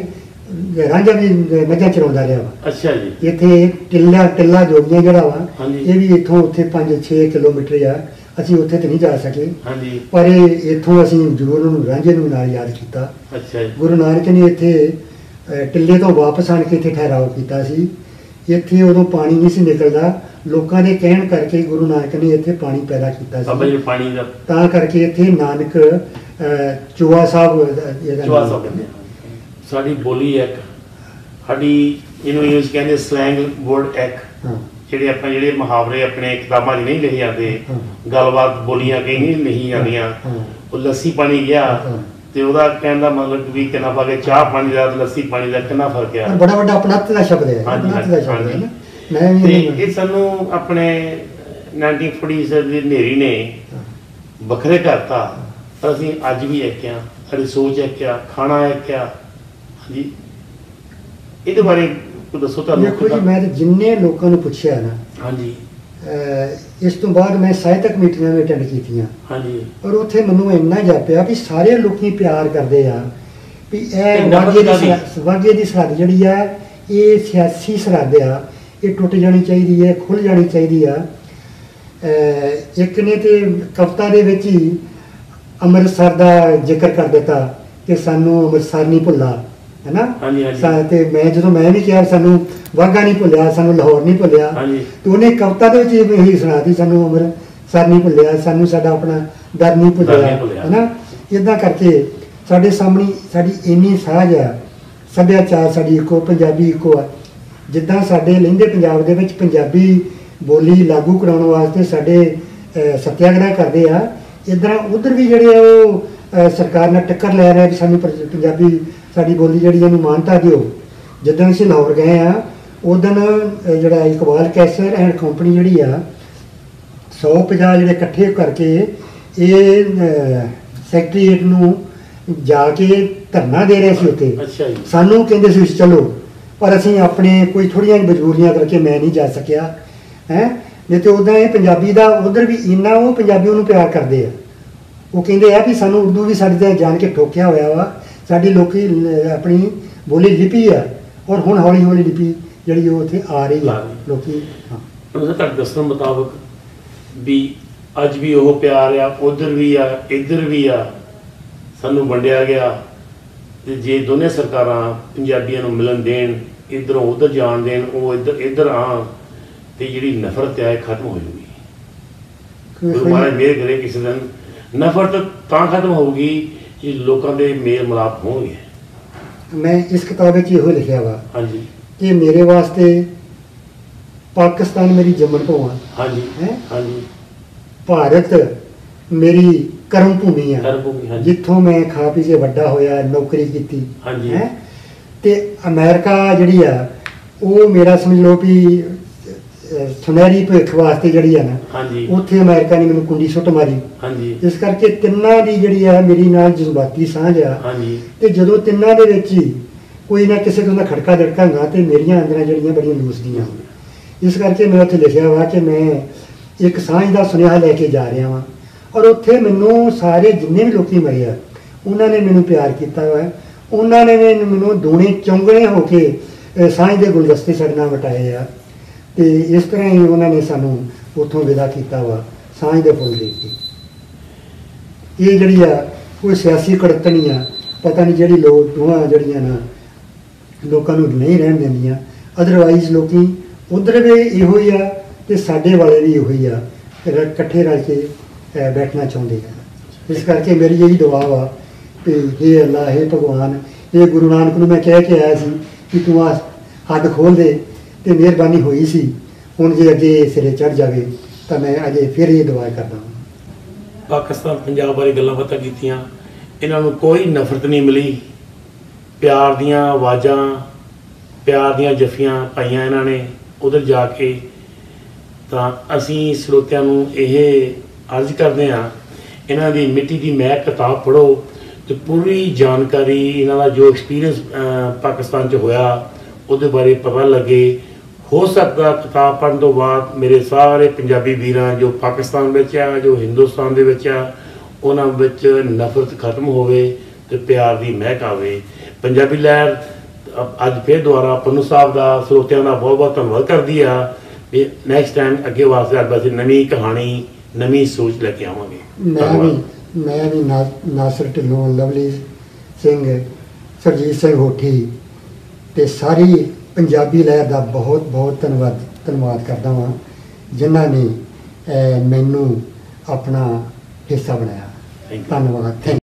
ਰਾਂਝਾ ਵੀ ਮੱਝਾਂ ਚਰਾਉਂਦਾ ਰਿਹਾ ਵਾ। ਅੱਛਾ ਜੀ। ਇੱਥੇ ਟਿੱਲਾ ਜੋਗੀਆਂ ਜਿਹੜਾ ਵਾ, ਇਹ ਵੀ ਇੱਥੋਂ ਉੱਥੇ 5-6 ਕਿਲੋਮੀਟਰ ਆ। ਅਸੀਂ ਉੱਥੇ ਤੇ ਨਹੀਂ ਜਾ ਸਕੇ, ਪਰ ਇੱਥੋਂ ਅਸੀਂ ਜ਼ਰੂਰ ਉਹਨੂੰ ਰਾਂਝੇ ਨੂੰ ਨਾਲ ਯਾਦ ਕੀਤਾ। ਅੱਛਾ ਜੀ। ਗੁਰੂ ਨਾਨਕ ਨੇ ਇੱਥੇ ਟਿੱਲੇ ਤੋਂ ਵਾਪਸ ਆਣ ਕੇ ਇੱਥੇ ਠਹਿਰਾਓ ਕੀਤਾ ਸੀ। ਇੱਥੇ ਉਦੋਂ ਪਾਣੀ ਨਹੀਂ ਸੀ ਨਿਕਲਦਾ, ਲੋਕਾਂ ਦੇ ਕਹਿਣ ਕਰਕੇ ਗੁਰੂ ਨਾਨਕ ਨੇ ਇੱਥੇ ਪਾਣੀ ਪੈਦਾ ਕੀਤਾ ਸੀ। ਪਾਣੀ ਦਾ ਤਾਂ ਕਰਕੇ ਇੱਥੇ ਨਾਨਕ ਚੋਆ ਸਾਹਿਬ ਸਾਡੀ ਬੋਲੀ ਇੱਕ, ਸਾਡੀ ਇਹਨੂੰ ਇੰਗਲਿਸ਼ ਕਹਿੰਦੇ ਸਲੈਂਗ ਵਰਡ ਇੱਕ, ਜਿਹੜੇ ਆਪਾਂ ਜਿਹੜੇ ਮੁਹਾਵਰੇ ਆਪਣੇ ਕਿਤਾਬਾਂ 'ਚ ਨਹੀਂ ਲਿਖੇ ਜਾਂਦੇ, ਹਾਂ। ਗੱਲਬਾਤ ਬੋਲੀਆਂ ਕਈ ਨਹੀਂ ਲਿਖੀ ਜਾਂਦੀਆਂ। ਹਾਂ। ਉਹ ਲੱਸੀ ਪਾਣੀ ਗਿਆ ਹਾਂ। ਤੇ ਉਹਦਾ ਕਹਿਣ ਦਾ ਮਤਲਬ ਵੀ ਕਿੰਨਾ ਫਰਕ ਹੈ, ਚਾਹ ਪਾਣੀ ਦਾ ਤੇ ਲੱਸੀ ਪਾਣੀ ਦਾ ਕਿੰਨਾ ਫਰਕ ਪਰ ਹੈ। ਬੜਾ ਵੱਡਾ ਆਪਣੱਤ ਦਾ ਸ਼ਬਦ ਹੈ, ਹਾਂਜੀ, ਆਪਣੱਤ ਦਾ ਸ਼ਬਦ ਹੈ ਹਾਂਜੀ। ਨਾ। ਮੈਂ ਵੀ ਤੇ ਇਹਨੂੰ- ਇਹ ਸਾਨੂੰ ਆਪਣੇ 1940s ਦੀ ਹਨੇਰੀ ਨੇ ਹਾਂ। ਵੱਖਰੇ ਕਰਤਾ, ਪਰ ਅਸੀਂ ਅੱਜ ਵੀ ਇੱਕ ਆ, ਸਾਡੀ ਸੋਚ ਇੱਕ ਆ, ਖਾਣਾ ਇੱਕ ਆ। ਹਾਂਜੀ, ਇਹਦੇ ਬਾਰੇ ਕੋਈ ਦੱਸੋ ਦੇਖੋ ਜੀ, ਤੁਹਾਨੂੰ। ਮੈਂ ਤਾਂ ਜਿੰਨੇ ਲੋਕਾਂ ਨੂੰ ਪੁੱਛਿਆ ਨਾ, ਹਾਂਜੀ ਇਸ ਤੋਂ ਬਾਅਦ ਮੈਂ ਸਾਹਿਤਕ ਮੀਟਿੰਗਾਂ ਵੀ ਅਟੈਂਡ ਕੀਤੀਆਂ, ਹਾਂਜੀ ਪਰ ਉੱਥੇ ਮੈਨੂੰ ਇੰਨਾ ਜਾਪਿਆ ਵੀ ਸਾਰੇ ਲੋਕੀ ਪਿਆਰ ਕਰਦੇ ਆ ਵੀ ਇਹ ਇਹ ਨਫ਼ਰਤ ਵਾਗੇ ਦੀ ਕਾਹਦੀ? ਵਾਗੇ ਦੀ ਸਰਹੱਦ ਜਿਹੜੀ ਆ, ਇਹ ਸਿਆਸੀ ਸਰਹੱਦ ਆ, ਇਹ ਟੁੱਟ ਜਾਣੀ ਚਾਹੀਦੀ ਹੈ, ਖੁੱਲ ਜਾਣੀ ਚਾਹੀਦੀ ਆ। ਇੱਕ ਨੇ ਤੇ ਕਵਿਤਾ ਦੇ ਵਿੱਚ ਹੀ ਅੰਮ੍ਰਿਤਸਰ ਦਾ ਜ਼ਿਕਰ ਕਰ ਦਿੱਤਾ ਕਿ ਸਾਨੂੰ ਅੰਮ੍ਰਿਤਸਰ ਨਹੀਂ ਭੁੱਲਾ, ਹੈ ਨਾ। ਹਾਂਜੀ ਹਾਂਜੀ ਤੇ ਮੈਂ ਵੀ ਕਿਹਾ ਸਾਨੂੰ ਵਾਹਗਾ ਨਹੀਂ ਭੁੱਲਿਆ, ਸਾਨੂੰ ਲਾਹੌਰ ਨਹੀਂ ਭੁੱਲਿਆ। ਹਾਂਜੀ ਤੇ ਉਹਨੇ ਕਵਿਤਾ ਦੇ ਵਿੱਚ ਇਹੀ ਸੁਣਾਤੀ, ਸਾਨੂੰ ਅੰਮ੍ਰਿਤਸਰ ਨਹੀਂ ਭੁੱਲਿਆ, ਸਾਨੂੰ ਸਾਡਾ ਆਪਣਾ ਦਰ ਨਹੀਂ ਦਰ ਭੁੱਲਿਆ, ਨਹੀਂ ਭੁੱਲਿਆ। ਹੈ ਨਾ। ਇਦਾਂ ਕਰਕੇ ਸਾਡੇ ਸਾਹਮਣੇ ਸਾਡੀ ਇੰਨੀ ਸਾਂਝ ਆ, ਸੱਭਿਆਚਾਰ ਸਾਡੀ ਇੱਕੋ, ਪੰਜਾਬੀ ਇੱਕੋ ਆ। ਜਿੱਦਾਂ ਸਾਡੇ ਲਹਿੰਦੇ ਪੰਜਾਬ ਦੇ ਵਿੱਚ ਪੰਜਾਬੀ ਬੋਲੀ ਲਾਗੂ ਕਰਾਉਣ ਵਾਸਤੇ ਸਾਡੇ ਸੱਤਿਆਗ੍ਰਹਿ ਕਰਦੇ ਆ, ਇੱਦਾਂ ਉਧਰ ਵੀ ਜਿਹੜੇ ਆ ਉਹ ਸਰਕਾਰ ਨਾਲ ਟੱਕਰ ਲੈ ਰਹੇ ਵੀ ਸਾਨੂੰ ਪੰਜਾਬੀ ਸਾਡੀ ਬੋਲੀ ਜਿਹੜੀ ਇਹਨੂੰ ਮਾਨਤਾ ਦਿਓ। ਜਿੱਦਣ ਅਸੀਂ ਲਾਹੌਰ ਗਏ ਆ, ਉਦੋਂ ਜਿਹੜਾ ਇਕਬਾਲ ਕੈਸਰ ਐਂਡ ਕੰਪਨੀ ਜਿਹੜੀ ਆ 150 ਜਿਹੜੇ ਇਕੱਠੇ ਕਰਕੇ ਇਹ ਸੈਕਟਰੀਏਟ ਨੂੰ ਜਾ ਕੇ ਧਰਨਾ ਦੇ ਰਹੇ ਸੀ ਉੱਥੇ। ਅੱਛਾ ਜੀ ਸਾਨੂੰ ਕਹਿੰਦੇ ਸੀ ਚਲੋ, ਪਰ ਅਸੀਂ ਆਪਣੇ ਕੋਈ ਥੋੜ੍ਹੀਆਂ ਮਜਬੂਰੀਆਂ ਕਰਕੇ ਮੈਂ ਨਹੀਂ ਜਾ ਸਕਿਆ ਹੈ। ਨਹੀਂ ਤੇ ਉੱਦਾਂ ਇਹ ਪੰਜਾਬੀ ਦਾ ਉਧਰ ਵੀ ਇੰਨਾ ਉਹ ਪੰਜਾਬੀ ਉਹਨੂੰ ਪਿਆਰ ਕਰਦੇ ਆ। ਉਹ ਕਹਿੰਦੇ ਆ ਵੀ ਸਾਨੂੰ ਉਰਦੂ ਵੀ ਸਾਡੇ ਤੇ ਜਾਣ ਕੇ ਠੋਕਿਆ ਹੋਇਆ ਵਾ, ਸਾਡੀ ਲੋਕੀ ਆਪਣੀ ਬੋਲੀ ਲਿਪੀ ਆ, ਔਰ ਹੁਣ ਹੌਲੀ ਹੌਲੀ ਲਿਪੀ ਜਿਹੜੀ ਉਹ ਉੱਥੇ ਆ ਰਹੀ ਆ ਲੋਕੀ। ਹਾਂ, ਉਹਨਾਂ ਤੁਹਾਡੇ ਦੱਸਣ ਮੁਤਾਬਕ ਵੀ ਅੱਜ ਵੀ ਉਹ ਪਿਆਰ ਆ, ਉਧਰ ਵੀ ਆ ਇੱਧਰ ਵੀ ਆ, ਸਾਨੂੰ ਵੰਡਿਆ ਗਿਆ। ਤੇ ਜੇ ਦੋਨੇ ਸਰਕਾਰਾਂ ਪੰਜਾਬੀਆਂ ਨੂੰ ਮਿਲਣ ਦੇਣ, ਇੱਧਰੋਂ ਉੱਧਰ ਜਾਣ ਦੇਣ, ਉਹ ਇੱਧਰ ਆਉਣ, ਤੇ ਜਿਹੜੀ ਨਫ਼ਰਤ ਆ ਇਹ ਖਤਮ ਹੋ ਜੂਗੀ। ਗੁਰੂ ਮਹਾਰਾਜ ਮਿਹਰ ਕਰੇ ਕਿਸੇ ਦਿਨ ਨਫ਼ਰਤ ਤਾਂ ਖਤਮ ਹੋਊਗੀ ਜੇ ਲੋਕਾਂ ਦੇ ਮੇਲ ਮਿਲਾਪ ਹੋਣਗੇ। ਮੈਂ ਇਸ ਕਿਤਾਬ ਵਿੱਚ ਇਹੋ ਲਿਖਿਆ ਵਾ ਹਾਂਜੀ ਕਿ ਮੇਰੇ ਵਾਸਤੇ ਪਾਕਿਸਤਾਨ ਮੇਰੀ ਜੰਮਣ ਭੂਮੀ ਹਾਂਜੀ ਹੈ, ਹਾਂਜੀ ਭਾਰਤ ਮੇਰੀ ਕਰਮ ਭੂਮੀ ਆ, ਕਰਮ ਭੂਮੀ, ਹਾਂਜੀ ਜਿੱਥੋਂ ਮੈਂ ਖਾ ਪੀ ਕੇ ਵੱਡਾ ਹੋਇਆ, ਨੌਕਰੀ ਕੀਤੀ ਹਾਂਜੀ ਹੈ। ਤੇ ਅਮਰੀਕਾ ਜਿਹੜੀ ਆ ਉਹ ਮੇਰਾ ਸਮਝ ਲਓ ਵੀ ਸੁਨਹਿਰੀ ਭਵਿੱਖ ਵਾਸਤੇ ਜਿਹੜੀ ਆ ਨਾ, ਹਾਂਜੀ ਉੱਥੇ ਅਮਰੀਕਾ ਨੇ ਮੈਨੂੰ ਕੁੰਡੀ ਸੁੱਟ ਮਾਰੀ। ਹਾਂਜੀ ਇਸ ਕਰਕੇ ਤਿੰਨਾਂ ਦੀ ਜਿਹੜੀ ਆ ਮੇਰੀ ਨਾਲ ਜਜ਼ਬਾਤੀ ਸਾਂਝ ਆ। ਹਾਂਜੀ ਤੇ ਜਦੋਂ ਤਿੰਨਾਂ ਦੇ ਵਿੱਚ ਹੀ ਕੋਈ ਨਾ ਕਿਸੇ ਦਾ ਖੜਕਾ ਦੜਕਾਂਗਾ ਤੇ ਮੇਰੀਆਂ ਅੰਦਰਾਂ ਜਿਹੜੀਆਂ ਬੜੀਆਂ ਲੂਸਦੀਆਂ। ਇਸ ਕਰਕੇ ਮੈਂ ਉੱਥੇ ਲਿਖਿਆ ਵਾ ਕਿ ਮੈਂ ਇੱਕ ਸਾਂਝ ਦਾ ਸੁਨੇਹਾ ਲੈ ਕੇ ਜਾ ਰਿਹਾ ਵਾਂ, ਔਰ ਉੱਥੇ ਮੈਨੂੰ ਸਾਰੇ ਜਿੰਨੇ ਵੀ ਲੋਕੀ ਮਰੇ ਆ ਉਹਨਾਂ ਨੇ ਮੈਨੂੰ ਪਿਆਰ ਕੀਤਾ ਵਾ, ਉਹਨਾਂ ਨੇ ਮੈਨੂੰ ਦੂਣੇ ਚੌਂਗਣੇ ਹੋ ਕੇ ਸਾਂਝ ਦੇ ਗੁਲਦਸਤੇ ਸਾਡੇ ਨਾਲ ਵਟਾਏ ਆ। ਤੇ ਇਸ ਤਰ੍ਹਾਂ ਹੀ ਉਹਨਾਂ ਨੇ ਸਾਨੂੰ ਉੱਥੋਂ ਵਿਦਾ ਕੀਤਾ ਵਾ ਸਾਂਝ ਦੇ ਫੁੱਲ ਦੇ ਕੇ। ਇਹ ਜਿਹੜੀ ਆ ਕੋਈ ਸਿਆਸੀ ਕੜਤਣੀ ਆ, ਪਤਾ ਨਹੀਂ ਜਿਹੜੀ ਲੋਕ ਦੋਵਾਂ ਜਿਹੜੀਆਂ ਨਾ ਲੋਕਾਂ ਨੂੰ ਨਹੀਂ ਰਹਿਣ ਦਿੰਦੀਆਂ। ਅਦਰਵਾਈਜ਼ ਲੋਕੀ ਉਧਰ ਵੀ ਇਹੋ ਹੀ ਆ ਤੇ ਸਾਡੇ ਵਾਲੇ ਵੀ ਇਹੋ ਹੀ ਆ, ਇਕੱਠੇ ਰਲ ਕੇ ਬੈਠਣਾ ਚਾਹੁੰਦੇ ਆ। ਇਸ ਕਰਕੇ ਮੇਰੀ ਇਹੀ ਦੁਆ ਵਾ ਕਿ ਹੇ ਅੱਲਾ, ਹੇ ਭਗਵਾਨ, ਇਹ ਗੁਰੂ ਨਾਨਕ ਨੂੰ ਮੈਂ ਕਹਿ ਕੇ ਆਇਆ ਸੀ ਕਿ ਤੂੰ ਆ ਹੱਦ ਖੋਲ ਦੇ, ਤੇ ਮਿਹਰਬਾਨੀ ਹੋਈ ਸੀ। ਹੁਣ ਜੇ ਅੱਗੇ ਸਿਰੇ ਚੜ੍ਹ ਜਾਵੇ ਤਾਂ ਮੈਂ ਅਜੇ ਫਿਰ ਇਹ ਦੁਆ ਕਰਦਾ ਹਾਂ। ਪਾਕਿਸਤਾਨ ਪੰਜਾਬ ਬਾਰੇ ਗੱਲਾਂ ਬਾਤਾਂ ਕੀਤੀਆਂ, ਇਹਨਾਂ ਨੂੰ ਕੋਈ ਨਫ਼ਰਤ ਨਹੀਂ ਮਿਲੀ। ਪਿਆਰ ਦੀਆਂ ਆਵਾਜ਼ਾਂ, ਪਿਆਰ ਦੀਆਂ ਜੱਫੀਆਂ ਪਾਈਆਂ ਇਹਨਾਂ ਨੇ ਉਧਰ ਜਾ ਕੇ। ਤਾਂ ਅਸੀਂ ਸਰੋਤਿਆਂ ਨੂੰ ਇਹ ਅਰਜ਼ ਕਰਦੇ ਹਾਂ, ਇਹਨਾਂ ਦੀ ਮਿੱਟੀ ਦੀ ਮਹਿਕ ਕਿਤਾਬ ਪੜ੍ਹੋ ਤੇ ਪੂਰੀ ਜਾਣਕਾਰੀ ਇਹਨਾਂ ਦਾ ਜੋ ਐਕਸਪੀਰੀਅੰਸ ਪਾਕਿਸਤਾਨ 'ਚ ਹੋਇਆ ਉਹਦੇ ਬਾਰੇ ਪਤਾ ਲੱਗੇ। ਹੋ ਸਕਦਾ ਕਿਤਾਬ ਪੜ੍ਹਨ ਤੋਂ ਬਾਅਦ ਮੇਰੇ ਸਾਰੇ ਪੰਜਾਬੀ ਵੀਰਾਂ ਜੋ ਪਾਕਿਸਤਾਨ ਵਿੱਚ ਆ, ਜੋ ਹਿੰਦੁਸਤਾਨ ਦੇ ਵਿੱਚ ਆ, ਉਹਨਾਂ ਵਿੱਚ ਨਫ਼ਰਤ ਖਤਮ ਹੋਵੇ ਤੇ ਪਿਆਰ ਦੀ ਮਹਿਕ ਆਵੇ। ਪੰਜਾਬੀ ਲਹਿਰ ਅੱਜ ਫਿਰ ਦੁਬਾਰਾ ਪੰਨੂ ਸਾਹਿਬ ਦਾ, ਸਰੋਤਿਆਂ ਦਾ ਬਹੁਤ ਬਹੁਤ ਧੰਨਵਾਦ ਕਰਦੀ ਆ ਵੀ ਨੈਕਸਟ ਟਾਈਮ ਅੱਗੇ ਵਾਸਤੇ ਨਵੀਂ ਕਹਾਣੀ, ਨਵੀਂ ਸੋਚ ਲੈ ਕੇ ਆਵਾਂਗੇ। ਮੈਂ ਵੀ ਨਾਸਰ ਢਿੱਲੋਂ, ਲਵਲੀ ਸਿੰਘ, ਸਰਜੀਤ ਸਿੰਘ ਹੋਠੀ ਤੇ ਸਾਰੀ ਪੰਜਾਬੀ ਲਹਿਰ ਦਾ ਬਹੁਤ ਬਹੁਤ ਧੰਨਵਾਦ ਕਰਦਾ ਹਾਂ, ਜਿਨ੍ਹਾਂ ਨੇ ਮੈਨੂੰ ਆਪਣਾ ਹਿੱਸਾ ਬਣਾਇਆ। ਧੰਨਵਾਦ। Thank you.